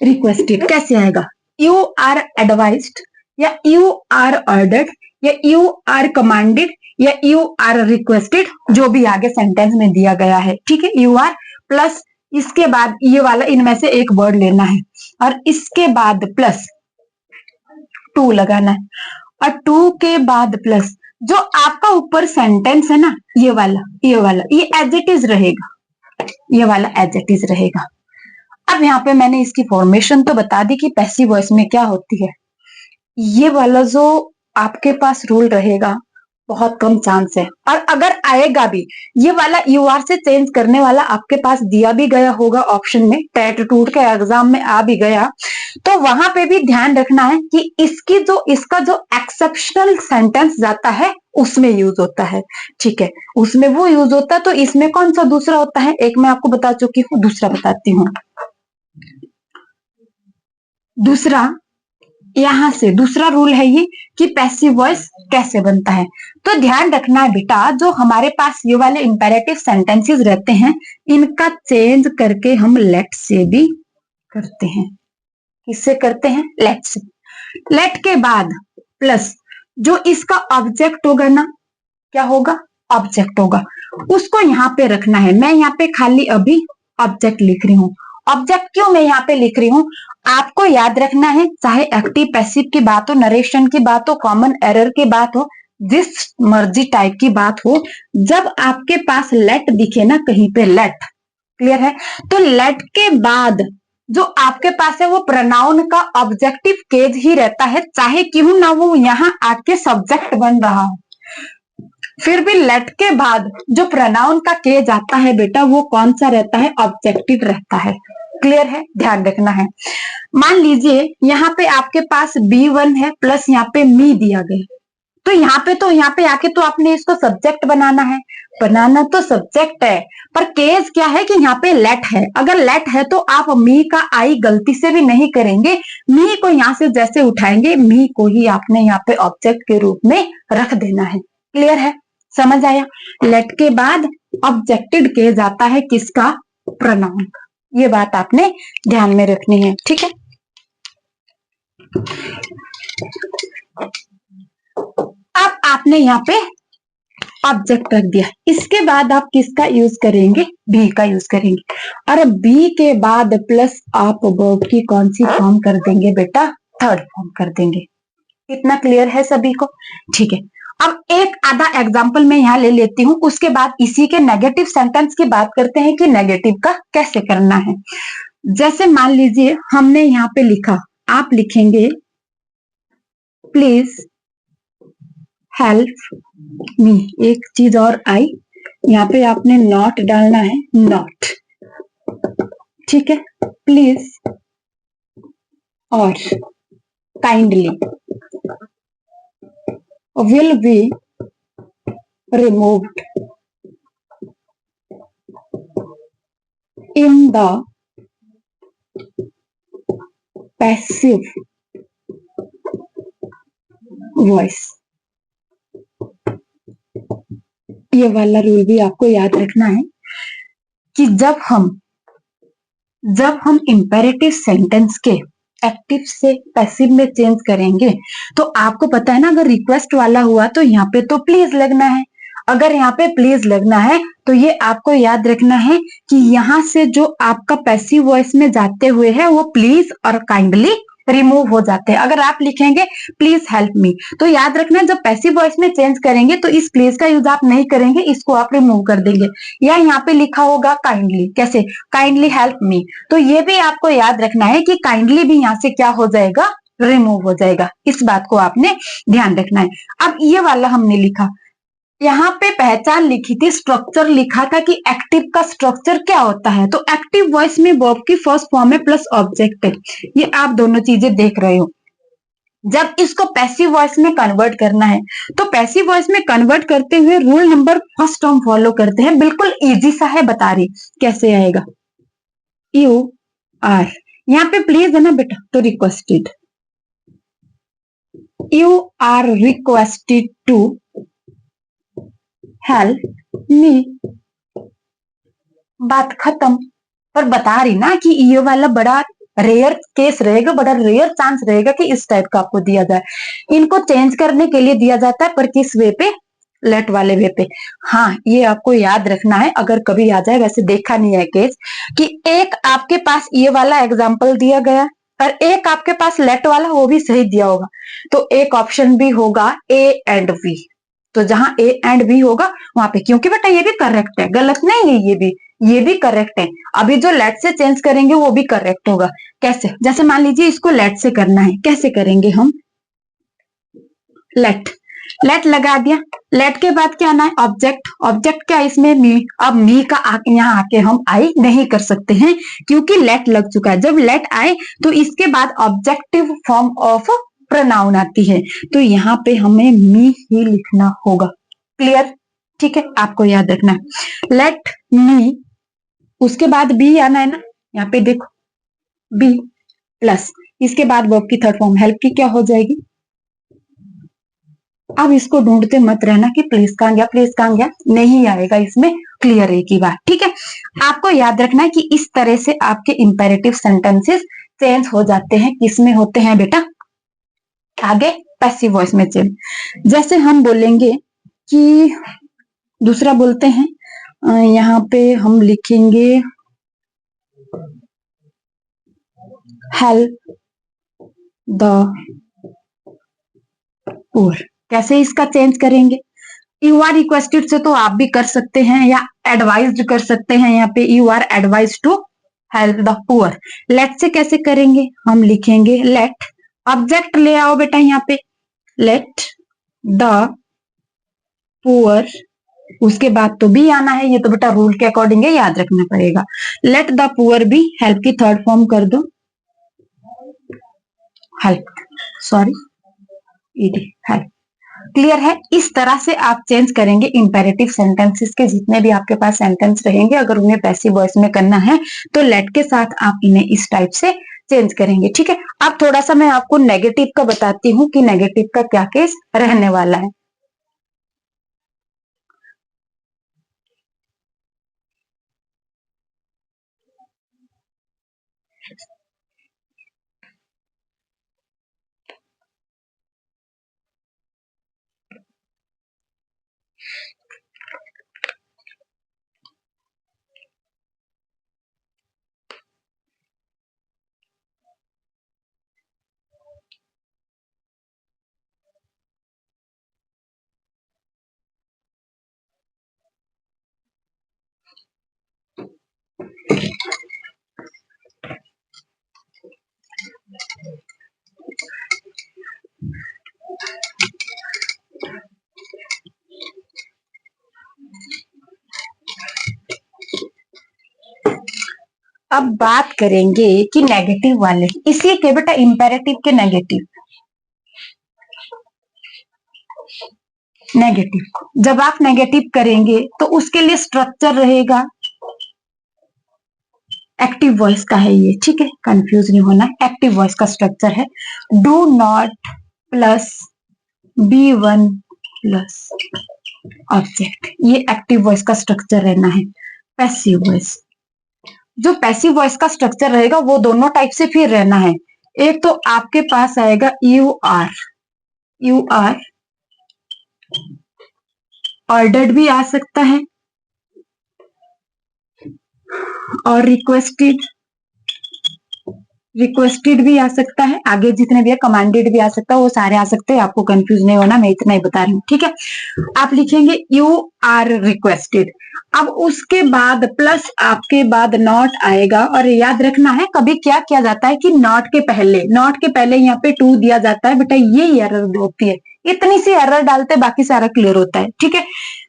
रिक्वेस्टेड कैसे आएगा, यू आर एडवाइज्ड या यू आर ऑर्डर्ड या यू आर कमांडेड या यू आर रिक्वेस्टेड, जो भी आगे सेंटेंस में दिया गया है, ठीक है। यू आर प्लस इसके बाद ये वाला इनमें से एक वर्ड लेना है और इसके बाद प्लस टू लगाना है और टू के बाद प्लस जो आपका ऊपर सेंटेंस है ना, ये वाला ये एज इट इज रहेगा, ये वाला एज इट इज रहेगा। अब यहाँ पे मैंने इसकी फॉर्मेशन तो बता दी कि पैसिव वॉइस में क्या होती है। ये वाला जो आपके पास रूल रहेगा बहुत कम चांस है, और अगर आएगा भी ये वाला यू आर से चेंज करने वाला आपके पास दिया भी गया होगा ऑप्शन में, टेट टूट के एग्जाम में आ भी गया, तो वहां पे भी ध्यान रखना है कि इसका जो एक्सेप्शनल सेंटेंस जाता है उसमें यूज होता है, ठीक है, उसमें वो यूज होता है। तो इसमें कौन सा दूसरा होता है, एक मैं आपको बता चुकी हूँ, दूसरा बताती हूँ। दूसरा यहां से दूसरा रूल है ये कि पैसिव वॉइस कैसे बनता है। तो ध्यान रखना है बेटा, जो हमारे पास ये वाले इंपेरेटिव सेंटेंसेस रहते हैं इनका चेंज करके हम लेट से भी करते हैं। किससे करते हैं, लेट से। लेट के बाद प्लस जो इसका ऑब्जेक्ट होगा ना, क्या होगा, ऑब्जेक्ट होगा, उसको यहाँ पे रखना है। मैं यहाँ पे खाली अभी ऑब्जेक्ट लिख रही हूँ। ऑब्जेक्ट क्यों मैं यहाँ पे लिख रही हूँ, आपको याद रखना है, चाहे एक्टिव पैसिव की बात हो, नरेशन की बात हो, कॉमन एरर की बात हो, जिस मर्जी टाइप की बात हो, जब आपके पास लेट दिखे ना कहीं पे, लेट, क्लियर है, तो लेट के बाद जो आपके पास है वो प्रोनाउन का ऑब्जेक्टिव केज ही रहता है, चाहे क्यों ना वो यहाँ आके सब्जेक्ट बन रहा हो, फिर भी लेट के बाद जो प्रोनाउन का केज आता है बेटा वो कौन सा रहता है, ऑब्जेक्टिव रहता है, क्लियर है, ध्यान रखना है। मान लीजिए यहाँ पे आपके पास B1 है प्लस यहाँ पे मी दिया गया, तो यहाँ पे आके तो आपने इसको सब्जेक्ट बनाना है, बनाना तो सब्जेक्ट है, पर केस क्या है कि यहाँ पे लेट है। अगर लेट है तो आप मी का आई गलती से भी नहीं करेंगे, मी को यहाँ से जैसे उठाएंगे मी को ही आपने यहाँ पे ऑब्जेक्ट के रूप में रख देना है, क्लियर है, समझ आया। लेट के बाद ऑब्जेक्टेड केस आता है किसका, प्रोनाउन का, ये बात आपने ध्यान में रखनी है, ठीक है। अब आपने यहाँ पे ऑब्जेक्ट रख दिया। इसके बाद आप किसका यूज करेंगे? बी का यूज करेंगे। और बी के बाद प्लस आप वर्ब की कौन सी फॉर्म कर देंगे बेटा? थर्ड फॉर्म कर देंगे। इतना क्लियर है सभी को? ठीक है। अब एक आधा एग्जाम्पल मैं यहाँ ले लेती हूँ, उसके बाद इसी के नेगेटिव सेंटेंस की बात करते हैं कि नेगेटिव का कैसे करना है। जैसे मान लीजिए हमने यहाँ पे लिखा, आप लिखेंगे प्लीज हेल्प मी। एक चीज और आई, यहाँ पे आपने नॉट डालना है, नॉट। ठीक है, प्लीज और kindly will be removed in the passive voice। ये वाला रूल भी आपको याद रखना है कि जब हम इंपेरेटिव सेंटेंस के एक्टिव से पैसिव में चेंज करेंगे तो आपको पता है ना, अगर रिक्वेस्ट वाला हुआ तो यहाँ पे तो प्लीज लगना है। अगर यहाँ पे प्लीज लगना है तो ये आपको याद रखना है कि यहाँ से जो आपका पैसिव वॉइस में जाते हुए है वो प्लीज और काइंडली रिमूव हो जाते हैं। अगर आप लिखेंगे प्लीज हेल्प मी तो याद रखना जब पैसिव वॉइस में चेंज करेंगे तो इस प्लीज का यूज आप नहीं करेंगे, इसको आप रिमूव कर देंगे। या यहाँ पे लिखा होगा काइंडली, कैसे? काइंडली हेल्प मी, तो ये भी आपको याद रखना है कि काइंडली भी यहाँ से क्या हो जाएगा? रिमूव हो जाएगा। इस बात को आपने ध्यान रखना है। अब ये वाला हमने लिखा, यहाँ पे पहचान लिखी थी, स्ट्रक्चर लिखा था कि एक्टिव का स्ट्रक्चर क्या होता है। तो एक्टिव वॉइस में वर्ब की फर्स्ट फॉर्म है प्लस ऑब्जेक्ट है। ये आप दोनों चीजें देख रहे हो। जब इसको पैसिव वॉइस में कन्वर्ट करना है तो पैसिव वॉइस में कन्वर्ट करते हुए रूल नंबर फर्स्ट हम फॉलो करते हैं। बिल्कुल इजी सा है, बता रही कैसे आएगा। यू आर, यहाँ पे प्लीज है ना बेटा, तो requested. You are requested to help me. बात खत्म। पर बता रही ना कि ये वाला बड़ा रेयर केस रहेगा, बड़ा रेयर चांस रहेगा कि इस टाइप का आपको दिया जाए। इनको चेंज करने के लिए दिया जाता है, पर किस वे पे? लेट वाले वे पे। हाँ, ये आपको याद रखना है अगर कभी आ जाए। वैसे देखा नहीं है केस कि एक आपके पास ये वाला एग्जाम्पल दिया गया और एक आपके पास लेट वाला, वो भी सही दिया होगा। तो एक ऑप्शन भी होगा ए एंड बी। तो जहां ए एंड बी होगा वहां पे, क्योंकि बेटा ये भी करेक्ट है, गलत नहीं है, ये भी करेक्ट है। अभी जो लेट से चेंज करेंगे वो भी करेक्ट होगा। कैसे? जैसे मान लीजिए इसको लेट से करना है, कैसे करेंगे हम? लेट, लेट लगा दिया। लेट के बाद क्या आना है? ऑब्जेक्ट। ऑब्जेक्ट क्या? इसमें मी। अब मी का यहाँ आके हम आई नहीं कर सकते हैं क्योंकि लेट लग चुका है। जब लेट आए तो इसके बाद ऑब्जेक्टिव फॉर्म ऑफ प्रोनाउन आती है, तो यहाँ पे हमें मी ही लिखना होगा। क्लियर? ठीक है, आपको याद रखना है लेट मी, उसके बाद बी आना है ना, यहाँ पे देखो बी प्लस, इसके बाद वर्ब की थर्ड फॉर्म हेल्प की क्या हो जाएगी? अब इसको ढूंढते मत रहना कि प्लीज कहां गया, प्लीज कहां गया, नहीं आएगा इसमें। क्लियर है की बात? ठीक है, आपको याद रखना है कि इस तरह से आपके इंपेरेटिव सेंटेंसेस चेंज हो जाते हैं। किसमें होते हैं बेटा? आगे पैसिव वॉइस में चेंज। जैसे हम बोलेंगे कि दूसरा बोलते हैं, यहाँ पे हम लिखेंगे हेल्प द पुअर। कैसे इसका चेंज करेंगे? यू आर रिक्वेस्टेड से तो आप भी कर सकते हैं या एडवाइज्ड कर सकते हैं। यहाँ पे you are advise to help the poor. Let से कैसे करेंगे? हम लिखेंगे लेट, ऑब्जेक्ट ले आओ बेटा यहाँ पे, लेट द पुअर, उसके बाद तो भी आना है। ये तो बेटा रूल के अकॉर्डिंग है, याद रखना पड़ेगा। लेट द पुअर भी, हेल्प की थर्ड फॉर्म कर दो help, sorry ED, help. Clear है? इस तरह से आप चेंज करेंगे इंपेरेटिव सेंटेंसेस के जितने भी आपके पास सेंटेंस रहेंगे। अगर उन्हें पैसिव वॉइस में करना है तो लेट के साथ आप इन्हें इस टाइप से चेंज करेंगे। ठीक है, अब थोड़ा सा मैं आपको नेगेटिव का बताती हूँ कि नेगेटिव का क्या केस रहने वाला है। अब बात करेंगे कि नेगेटिव वाले, इसी के बेटा इंपेरेटिव के नेगेटिव। नेगेटिव को जब आप नेगेटिव करेंगे तो उसके लिए स्ट्रक्चर रहेगा, एक्टिव वॉइस का है ये, ठीक है, कंफ्यूज नहीं होना। एक्टिव वॉइस का स्ट्रक्चर है do not plus B1 plus object, ये एक्टिव वॉइस का स्ट्रक्चर रहना है। पैसिव वॉइस, जो पैसिव वॉइस का स्ट्रक्चर रहेगा वो दोनों टाइप से फिर रहना है। एक तो आपके पास आएगा यू आर ऑर्डर्ड भी आ सकता है और रिक्वेस्टेड भी आ सकता है, आगे जितने भी है कमांडेड भी आ सकता है, वो सारे आ सकते हैं, आपको कंफ्यूज नहीं होना, मैं इतना ही बता रही हूँ, ठीक है। आप लिखेंगे यू आर रिक्वेस्टेड, अब उसके बाद प्लस आपके बाद नॉट आएगा, और याद रखना है कभी क्या किया जाता है कि नॉट के पहले यहाँ पे टू दिया जाता है, बेटा ये एरर होती है, इतनी सी एरर डालते बाकी सारा क्लियर होता है, ठीक है।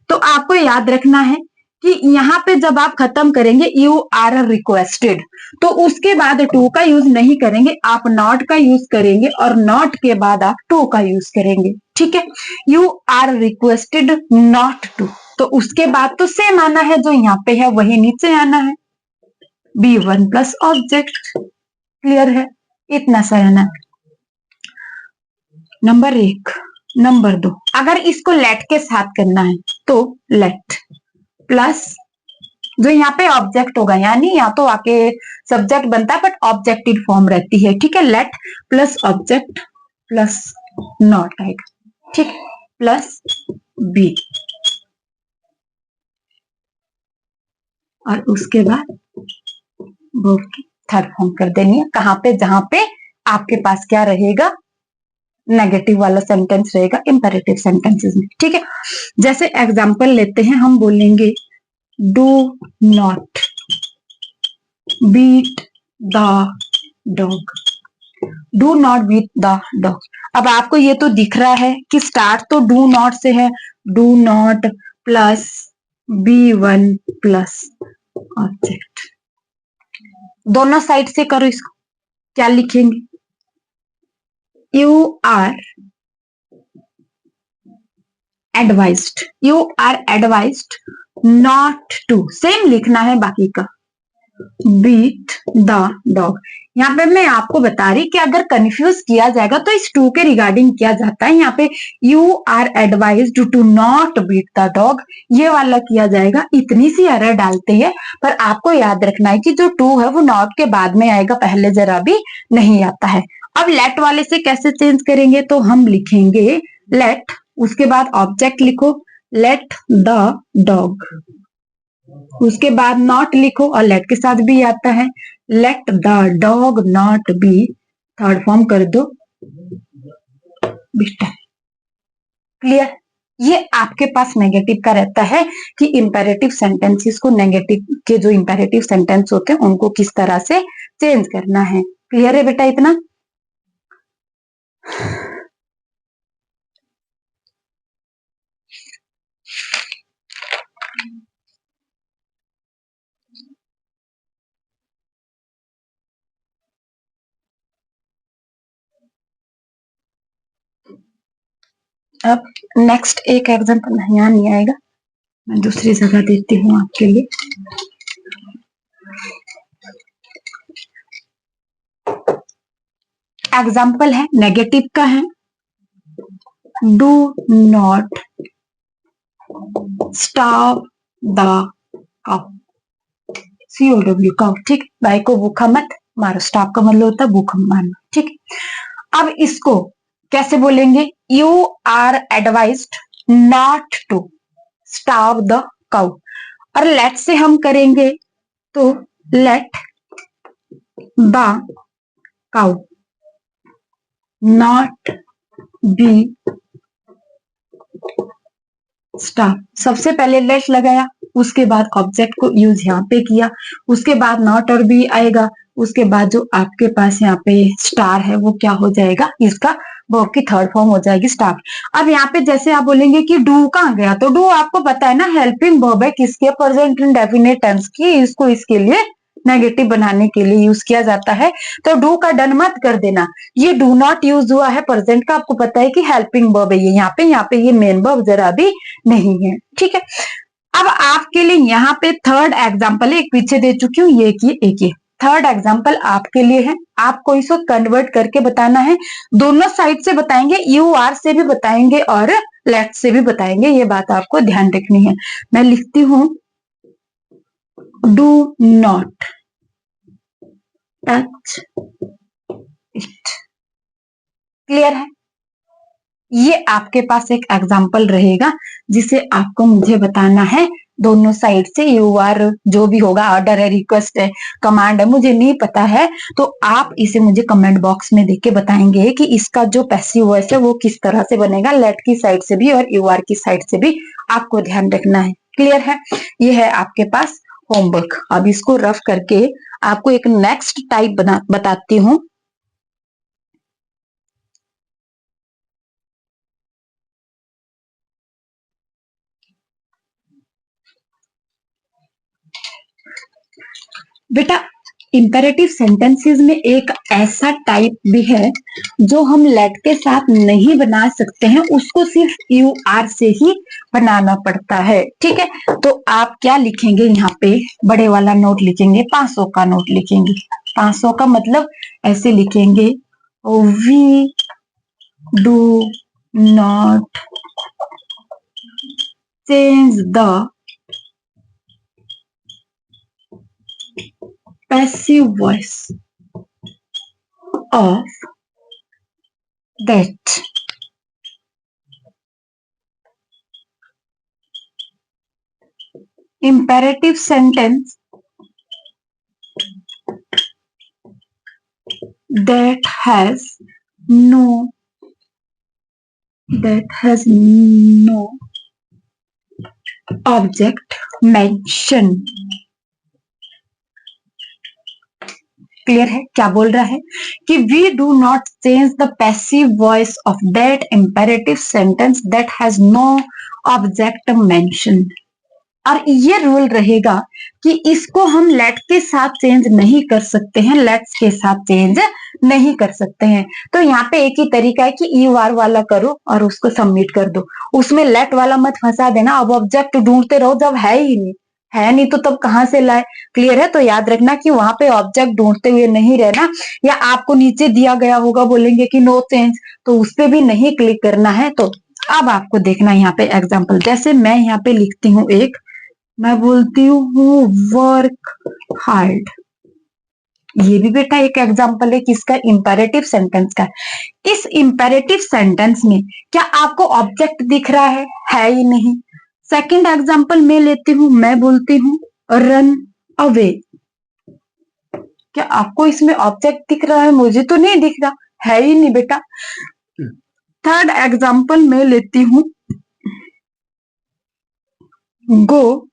तो आपको याद रखना है कि यहाँ पे जब आप खत्म करेंगे यू आर रिक्वेस्टेड, तो उसके बाद टू का यूज नहीं करेंगे, आप नॉट का यूज करेंगे, और नॉट के बाद आप टू का यूज करेंगे, ठीक है। You are requested not to, तो उसके बाद तो सेम आना है, जो यहाँ पे है वही नीचे आना है, B1 प्लस ऑब्जेक्ट, क्लियर है, इतना सा है ना। नंबर 1। नंबर 2, अगर इसको लेट के साथ करना है तो लेट प्लस जो यहाँ पे ऑब्जेक्ट होगा, यानी यहाँ तो आके सब्जेक्ट बनता है बट ऑब्जेक्टिव फॉर्म रहती है, ठीक है। Late plus object plus not आएगा, ठीक, प्लस बी, और उसके बाद वर्ब की थर्ड फॉर्म कर देनी है, कहाँ पे, जहां पे आपके पास क्या रहेगा, नेगेटिव वाला सेंटेंस रहेगा इंपेरेटिव सेंटेंसेस में, ठीक है। जैसे एग्जांपल लेते हैं, हम बोलेंगे do not beat the dog, do not beat the dog. अब आपको ये तो दिख रहा है कि स्टार्ट तो डू नॉट से है, do not plus B1 plus object, दोनों साइड से करो इसको, क्या लिखेंगे, you are advised not to, same लिखना है बाकी का, बीट द डॉग। यहाँ पे मैं आपको बता रही कि अगर कंफ्यूज किया जाएगा तो इस टू के रिगार्डिंग किया जाता है, यहाँ पे you are advised to not beat the dog, ये वाला किया जाएगा, इतनी सी एरर डालते हैं, पर आपको याद रखना है कि जो टू है वो नॉट के बाद में आएगा, पहले जरा भी नहीं आता है। अब लेट वाले से कैसे चेंज करेंगे, तो हम लिखेंगे लेट, उसके बाद ऑब्जेक्ट लिखो, लेट द डॉग, उसके बाद नॉट लिखो, और लेट के साथ भी आता है, let the dog not be, third form कर दो बेटा, क्लियर। ये आपके पास नेगेटिव का रहता है कि इंपेरेटिव सेंटेंसेस को, नेगेटिव के जो इंपेरेटिव सेंटेंस होते हैं उनको किस तरह से चेंज करना है, क्लियर है बेटा इतना। अब नेक्स्ट एक एग्जांपल यहाँ नहीं आएगा, मैं दूसरी जगह देती हूँ आपके लिए। एग्जाम्पल है, नेगेटिव का है, do not starve the cow, COW cow, ठीक, गाय को भूखा मत मारो, स्टार्व का मतलब होता है भूखा मारना, ठीक। अब इसको कैसे बोलेंगे, you are advised not to starve the cow, और लेट से हम करेंगे तो let the cow not be starve, सबसे पहले लेट लगाया, उसके बाद ऑब्जेक्ट को यूज यहाँ पे किया, उसके बाद नॉट और बी आएगा, उसके बाद जो आपके पास यहाँ पे स्टार है वो क्या हो जाएगा, इसका वर्ब की थर्ड फॉर्म हो जाएगी स्टार। अब यहाँ पे जैसे आप बोलेंगे कि डू कहाँ गया, तो डू आपको पता है ना हेल्पिंग वर्ब है, किसके, प्रेजेंट इंडेफिनिट टेंस की, इसको इसके लिए नेगेटिव बनाने के लिए यूज किया जाता है। तो डू का डन मत कर देना, ये डू नॉट यूज हुआ है प्रेजेंट का, आपको पता है कि हेल्पिंग वर्ब है ये यहाँ पे ये मेन वर्ब जरा भी नहीं है, ठीक है। अब आपके लिए यहाँ पे थर्ड एग्जाम्पल एक पीछे दे चुकी हूँ, ये एक ये थर्ड एग्जाम्पल आपके लिए है। आपको इसको कन्वर्ट करके बताना है, दोनों साइड से बताएंगे, यू आर से भी बताएंगे और लेट से भी बताएंगे, ये बात आपको ध्यान रखनी है। मैं लिखती हूं do not touch it. Clear है? ये आपके पास एक एग्जाम्पल रहेगा जिसे आपको मुझे बताना है दोनों साइड से, यू आर जो भी होगा, ऑर्डर है, रिक्वेस्ट है, कमांड है, मुझे नहीं पता है, तो आप इसे मुझे कमेंट बॉक्स में देख के बताएंगे कि इसका जो पैसिव वॉइस है वो किस तरह से बनेगा, लेट की साइड से भी और यू आर की साइड से भी आपको ध्यान रखना है। क्लियर है? ये है आपके पास होमवर्क। अब इसको रफ करके आपको एक नेक्स्ट टाइप बताती हूँ। बेटा इंपेरेटिव सेंटेंसेस में एक ऐसा टाइप भी है जो हम लेट के साथ नहीं बना सकते हैं, उसको सिर्फ यू आर से ही बनाना पड़ता है, ठीक है। तो आप क्या लिखेंगे, यहाँ पे बड़े वाला नोट लिखेंगे, 500 का नोट लिखेंगे। 500 का मतलब ऐसे लिखेंगे, we do not change the passive voice of that imperative sentence that has no object mentioned। Clear है? क्या बोल रहा है कि we do not change the passive voice of that imperative sentence that has no object mention. और ये rule रहेगा कि इसको हम लेट के साथ चेंज नहीं कर सकते हैं, लेट्स के साथ चेंज नहीं कर सकते हैं। तो यहाँ पे एक ही तरीका है कि यू आर वाला करो और उसको सबमिट कर दो, उसमें लेट वाला मत फंसा देना। अब ऑब्जेक्ट ढूंढते रहो जब है नहीं तो तब कहां से लाए। क्लियर है? तो याद रखना कि वहां पे ऑब्जेक्ट ढूंढते हुए नहीं रहना, या आपको नीचे दिया गया होगा बोलेंगे कि नो चेंज, तो उस पर भी नहीं क्लिक करना है। तो अब आपको देखना यहाँ पे एग्जाम्पल, जैसे मैं यहाँ पे लिखती हूँ एक, मैं बोलती हूँ वर्क हार्ड। ये भी बेटा एक एग्जाम्पल है किसका, इंपेरेटिव सेंटेंस का। इस इंपेरेटिव सेंटेंस में क्या आपको ऑब्जेक्ट दिख रहा है ही नहीं। सेकंड एग्जाम्पल मैं लेती हूँ, मैं बोलती हूँ रन अवे। क्या आपको इसमें ऑब्जेक्ट दिख रहा है? मुझे तो नहीं दिख रहा, है ही नहीं बेटा। थर्ड एग्जाम्पल मैं लेती हूँ गो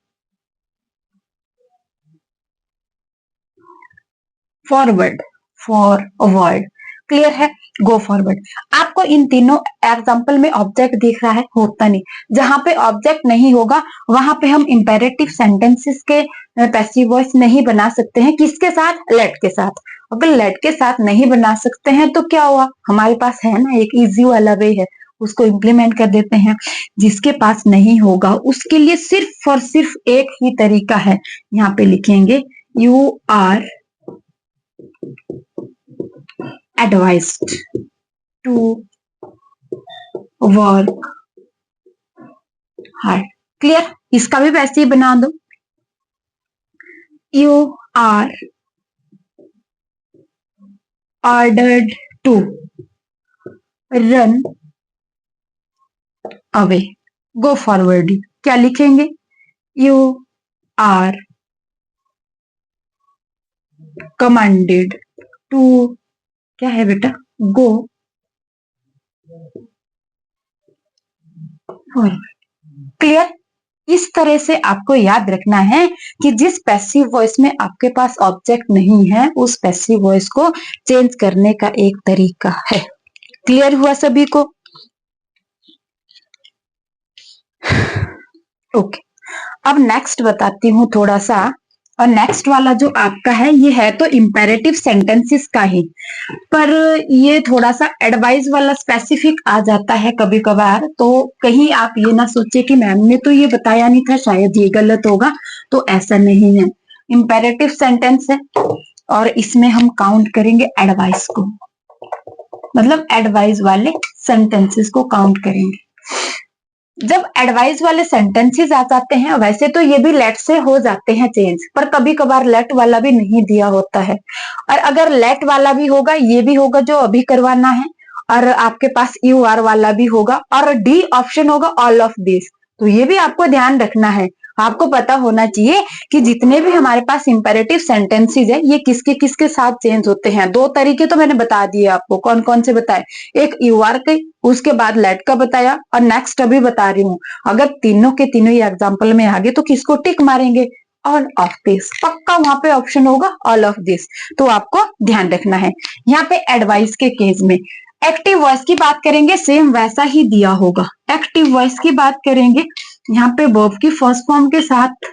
फॉरवर्ड, फॉरवर्ड। क्लियर है? Go forward. आपको इन तीनों एग्जाम्पल में ऑब्जेक्ट दिख रहा है? होता नहीं। जहां पे ऑब्जेक्ट नहीं होगा वहां पे हम इंपेरेटिव सेंटेंसेस के पैसिव वॉइस नहीं बना सकते हैं। किसके साथ? लेट के साथ। अगर लेट के साथ नहीं बना सकते हैं तो क्या हुआ, हमारे पास है ना एक इजी वाला वे है, उसको इम्प्लीमेंट कर देते हैं। जिसके पास नहीं होगा उसके लिए सिर्फ और सिर्फ एक ही तरीका है, यहाँ पे लिखेंगे you are advised to work hard। Clear? इसका भी वैसे ही बना दो, you are ordered to run away। go forward क्या लिखेंगे, you are commanded to, क्या है बेटा, go forward। क्लियर? इस तरह से आपको याद रखना है कि जिस पैसिव वॉइस में आपके पास ऑब्जेक्ट नहीं है उस पैसिव वॉइस को चेंज करने का एक तरीका है। क्लियर हुआ सभी को? ओके। अब नेक्स्ट बताती हूँ थोड़ा सा और नेक्स्ट वाला जो आपका है ये है तो इम्पेरेटिव सेंटेंसेस का ही, पर ये थोड़ा सा एडवाइस वाला स्पेसिफिक आ जाता है कभी कभार, तो कहीं आप ये ना सोचे कि मैम ने तो ये बताया नहीं था शायद ये गलत होगा, तो ऐसा नहीं है। इम्पेरेटिव सेंटेंस है और इसमें हम काउंट करेंगे एडवाइस को, मतलब एडवाइस वाले सेंटेंसेस को काउंट करेंगे। जब एडवाइस वाले सेंटेंसेस आ जाते हैं, वैसे तो ये भी लेट से हो जाते हैं चेंज, पर कभी कभार लेट वाला भी नहीं दिया होता है, और अगर लेट वाला भी होगा ये भी होगा जो अभी करवाना है, और आपके पास यू आर वाला भी होगा, और डी ऑप्शन होगा ऑल ऑफ दिस। तो ये भी आपको ध्यान रखना है, आपको पता होना चाहिए कि जितने भी हमारे पास इंपेरेटिव सेंटेंसेस है ये किसके किसके साथ चेंज होते हैं। दो तरीके तो मैंने बता दिए आपको, कौन कौन से बताए, एक यू आर के, उसके बाद लेट का बताया, और नेक्स्ट अभी बता रही हूँ। अगर तीनों के तीनों ही एग्जाम्पल में आगे तो किसको टिक मारेंगे, ऑल ऑफ दिस, पक्का वहां पे ऑप्शन होगा ऑल ऑफ दिस, तो आपको ध्यान रखना है। यहाँ पे एडवाइस के केस में एक्टिव वॉइस की बात करेंगे, सेम वैसा ही दिया होगा। एक्टिव वॉइस की बात करेंगे, यहाँ पे वर्ब की फर्स्ट फॉर्म के साथ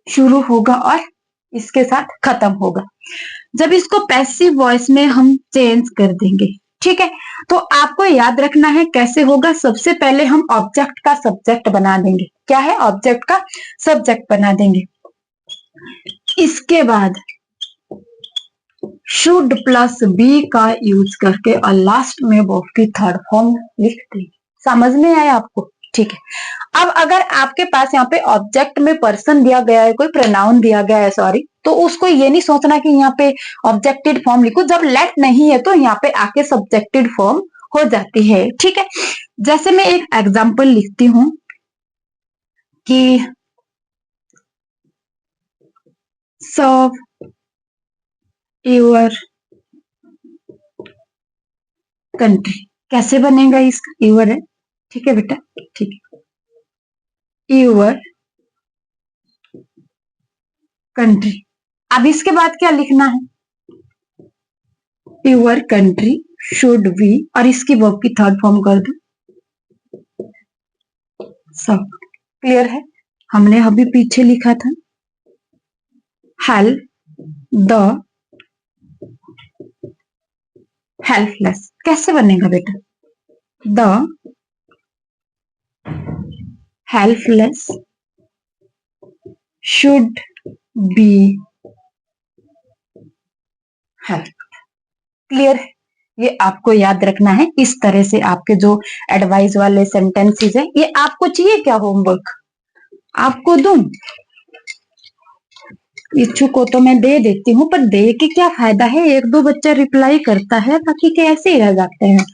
शुरू होगा और इसके साथ खत्म होगा। जब इसको पैसिव वॉइस में हम चेंज कर देंगे, ठीक है, तो आपको याद रखना है कैसे होगा। सबसे पहले हम ऑब्जेक्ट का सब्जेक्ट बना देंगे। क्या है, ऑब्जेक्ट का सब्जेक्ट बना देंगे। इसके बाद शुड प्लस बी का यूज करके और लास्ट में वर्ब की थर्ड फॉर्म लिख देंगे। समझ में आया आपको, ठीक है। अब अगर आपके पास यहाँ पे ऑब्जेक्ट में पर्सन दिया गया है, कोई प्रोनाउन दिया गया है, सॉरी, तो उसको ये नहीं सोचना कि यहाँ पे ऑब्जेक्टेड फॉर्म लिखो, जब लेट नहीं है तो यहाँ पे आके सब्जेक्टेड फॉर्म हो जाती है, ठीक है। जैसे मैं एक एग्जाम्पल लिखती हूं कि सर्व योर कंट्री, कैसे बनेगा इसका, यूर है, ठीक है बेटा, ठीक है, यूर कंट्री। अब इसके बाद क्या लिखना है, यूर कंट्री शुड बी, और इसकी वर्ब की थर्ड फॉर्म कर दो सब। क्लियर है, हमने अभी पीछे लिखा था हेल्प द हेल्पलेस, कैसे बनेगा बेटा, the helpless should be help. Clear है, ये आपको याद रखना है। इस तरह से आपके जो एडवाइस वाले सेंटेंसेस है, ये आपको चाहिए क्या होमवर्क आपको दूं, इच्छुक को तो मैं दे देती हूँ, पर दे के क्या फायदा है, एक दो बच्चा रिप्लाई करता है, बाकी के ऐसे ही रह जाते हैं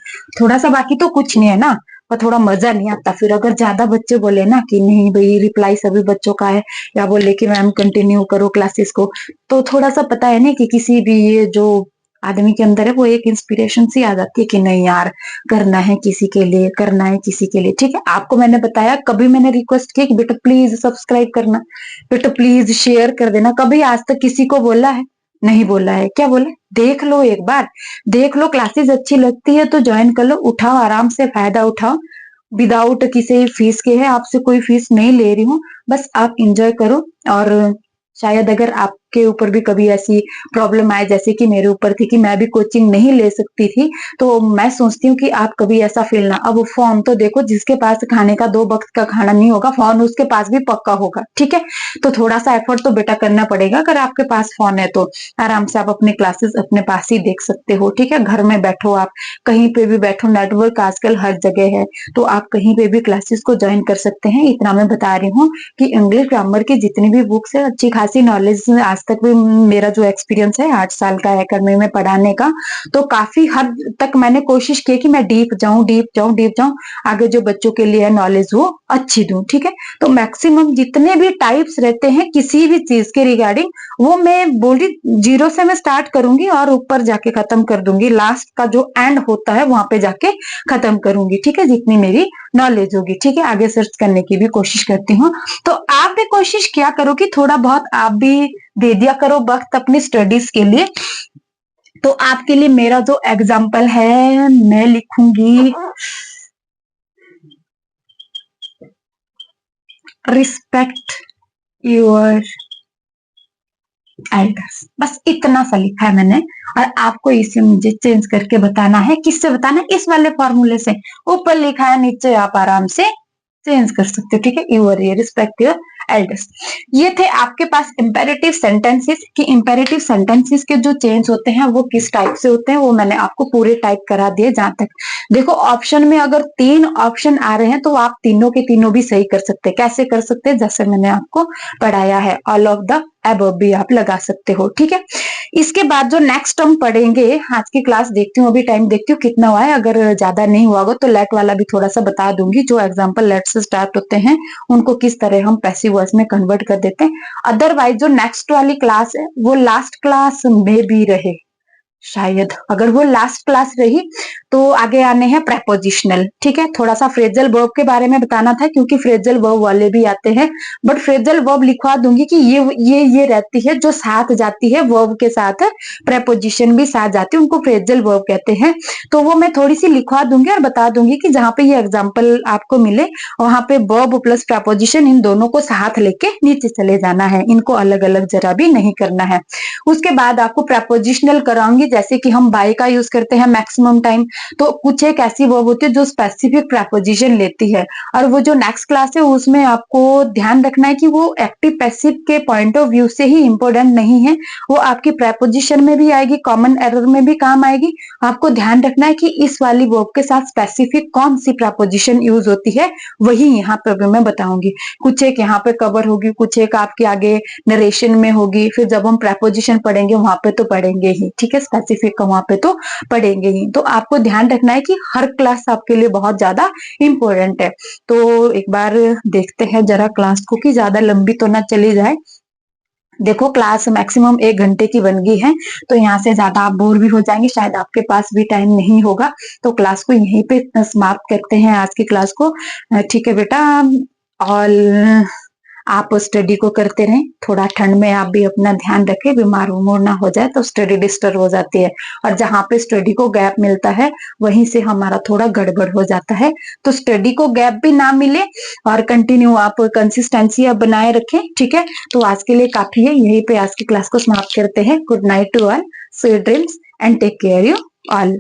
थोड़ा सा, बाकी तो कुछ नहीं है ना, पर थोड़ा मजा नहीं आता फिर अगर ज्यादा बच्चे बोले ना कि नहीं भाई रिप्लाई सभी बच्चों का है, या बोले कि मैम कंटिन्यू करो क्लासेस को, तो थोड़ा सा पता है ना कि किसी भी ये जो आदमी के अंदर है वो एक इंस्पिरेशन सी आ जाती है कि नहीं यार करना है किसी के लिए, करना है किसी के लिए, ठीक है। आपको मैंने बताया, कभी मैंने रिक्वेस्ट किया कि बेटा प्लीज सब्सक्राइब करना, बेटा प्लीज शेयर कर देना, कभी आज तक किसी को बोला है, नहीं बोला है, क्या बोला, देख लो एक बार, देख लो, क्लासेस अच्छी लगती है तो ज्वाइन कर लो, उठाओ आराम से फायदा उठाओ, विदाउट किसी फीस के है, आपसे कोई फीस नहीं ले रही हूँ, बस आप इंजॉय करो। और शायद अगर आपके ऊपर भी कभी ऐसी प्रॉब्लम आए जैसे कि मेरे ऊपर थी कि मैं भी कोचिंग नहीं ले सकती थी, तो मैं सोचती हूँ कि आप कभी ऐसा फील ना, अब फोन तो देखो जिसके पास खाने का दो वक्त का खाना नहीं होगा फोन उसके पास भी पक्का होगा, ठीक है। तो थोड़ा सा एफर्ट तो बेटा करना पड़ेगा, अगर आपके पास फोन है तो आराम से आप अपने क्लासेस अपने पास ही देख सकते हो, ठीक है। घर में बैठो, आप कहीं पे भी बैठो, नेटवर्क आजकल हर जगह है, तो आप कहीं पे भी क्लासेस को ज्वाइन कर सकते हैं। इतना मैं बता रही हूँ कि इंग्लिश ग्रामर की जितनी भी बुक्स है अच्छी खासी नॉलेज, आज तक भी मेरा जो एक्सपीरियंस है 8 साल का एकेडमी में पढ़ाने का, तो काफी हद तक मैंने कोशिश की कि मैं डीप जाऊं डीप जाऊं डीप जाऊं, आगे जो बच्चों के लिए नॉलेज वो अच्छी दूं, ठीक है। तो मैक्सिमम जितने भी टाइप्स रहते हैं किसी भी चीज के रिगार्डिंग, वो मैं बोली जीरो से मैं स्टार्ट करूंगी और ऊपर जाके खत्म कर दूंगी, लास्ट का जो एंड होता है वहां पे जाके खत्म करूंगी, ठीक है, जितनी मेरी नॉलेज होगी, ठीक है। आगे सर्च करने की भी कोशिश करती हूँ, तो आप भी कोशिश किया करो कि थोड़ा बहुत आप भी दे दिया करो वक्त अपनी स्टडीज के लिए। तो आपके लिए मेरा जो एग्जाम्पल है मैं लिखूंगी रिस्पेक्ट योर एल्डर्स, बस इतना सा लिखा है मैंने। और आपको इसे मुझे चेंज करके बताना है। किससे बताना है? इस वाले फॉर्मूले से। ऊपर लिखा है, नीचे आप आराम से चेंज कर सकते हो, ठीक है। Your respective elders. ये थे आपके पास इंपेरेटिव सेंटेंसेस कि इंपेरेटिव सेंटेंसेस के जो चेंज होते हैं वो किस टाइप से होते हैं, वो मैंने आपको पूरे टाइप करा दिए। जहां तक देखो ऑप्शन में अगर 3 ऑप्शन आ रहे हैं तो आप तीनों के तीनों भी सही कर सकते हैं। कैसे कर सकते हैं? जैसे मैंने आपको पढ़ाया है, ऑल ऑफ द अबव भी आप लगा सकते हो, ठीक है। इसके बाद जो नेक्स्ट हम पढ़ेंगे, आज की क्लास देखती हूँ, अभी टाइम देखती हूँ कितना हुआ है। अगर ज्यादा नहीं हुआ होगा तो लेट वाला भी थोड़ा सा बता दूंगी। जो एग्जाम्पल लेट से स्टार्ट होते हैं उनको किस तरह हम पैसिव वॉइस में कन्वर्ट कर देते हैं। अदरवाइज जो नेक्स्ट वाली क्लास है वो लास्ट क्लास में भी रहे, शायद अगर वो लास्ट क्लास रही तो आगे आने हैं प्रेपोजिशनल, ठीक है। थोड़ा सा फ्रेजल वर्ब के बारे में बताना था क्योंकि फ्रेजल वर्ब वाले भी आते हैं, बट फ्रेजल वर्ब लिखवा दूंगी कि ये रहती है जो साथ जाती है वर्ब के साथ, प्रेपोजिशन भी साथ जाती है, उनको फ्रेजल वर्ब कहते हैं। तो वो मैं थोड़ी सी लिखवा दूंगी और बता दूंगी कि जहां पे ये एग्जाम्पल आपको मिले वहां पे वर्ब प्लस प्रेपोजिशन इन दोनों को साथ लेके नीचे चले जाना है, इनको अलग अलग जरा भी नहीं करना है। उसके बाद आपको प्रेपोजिशनल कराऊंगी, जैसे कि हम बाय का यूज करते हैं मैक्सिमम टाइम, तो कुछ एक ऐसी वर्ब होती है जो स्पेसिफिक प्रेपोजिशन लेती है। और वो जो नेक्स्ट क्लास है उसमें आपको ध्यान रखना है कि वो एक्टिव पैसिव के पॉइंट ऑफ व्यू से ही इंपॉर्टेंट नहीं है, वो आपकी प्रेपोजिशन में भी आएगी, कॉमन एरर में भी काम आएगी। आपको ध्यान रखना है कि इस वाली वर्ब के साथ स्पेसिफिक कौन सी प्रेपोजिशन यूज होती है, वही यहाँ पे भी मैं बताऊंगी। कुछ एक यहाँ पे कवर होगी, कुछ एक आपके आगे नरेशन में होगी, फिर जब हम प्रेपोजिशन पढ़ेंगे वहां पे तो पढ़ेंगे ही, ठीक है, स्पेसिफिक का वहां पे तो पढ़ेंगे ही। तो आपको ध्यान रखना है कि हर क्लास आपके लिए बहुत ज्यादा इंपॉर्टेंट है। तो एक बार देखते हैं जरा क्लास को कि ज्यादा लंबी तो ना चली जाए। देखो क्लास मैक्सिमम 1 घंटे की बन गई है, तो यहाँ से ज्यादा आप बोर भी हो जाएंगे, शायद आपके पास भी टाइम नहीं होगा। तो क्लास को यहीं पे समाप्त करते हैं, आज की क्लास को। ठीक है बेटा, ऑल आप स्टडी को करते रहें। थोड़ा ठंड में आप भी अपना ध्यान रखें, बीमार उमर ना हो जाए तो स्टडी डिस्टर्ब हो जाती है। और जहां पे स्टडी को गैप मिलता है वहीं से हमारा थोड़ा गड़बड़ हो जाता है। तो स्टडी को गैप भी ना मिले और कंटिन्यू आप कंसिस्टेंसी आप बनाए रखें, ठीक है। तो आज के लिए काफी है, यहीं पे आज की क्लास को समाप्त करते हैं। Good night to all, sweet dreams and take care you all.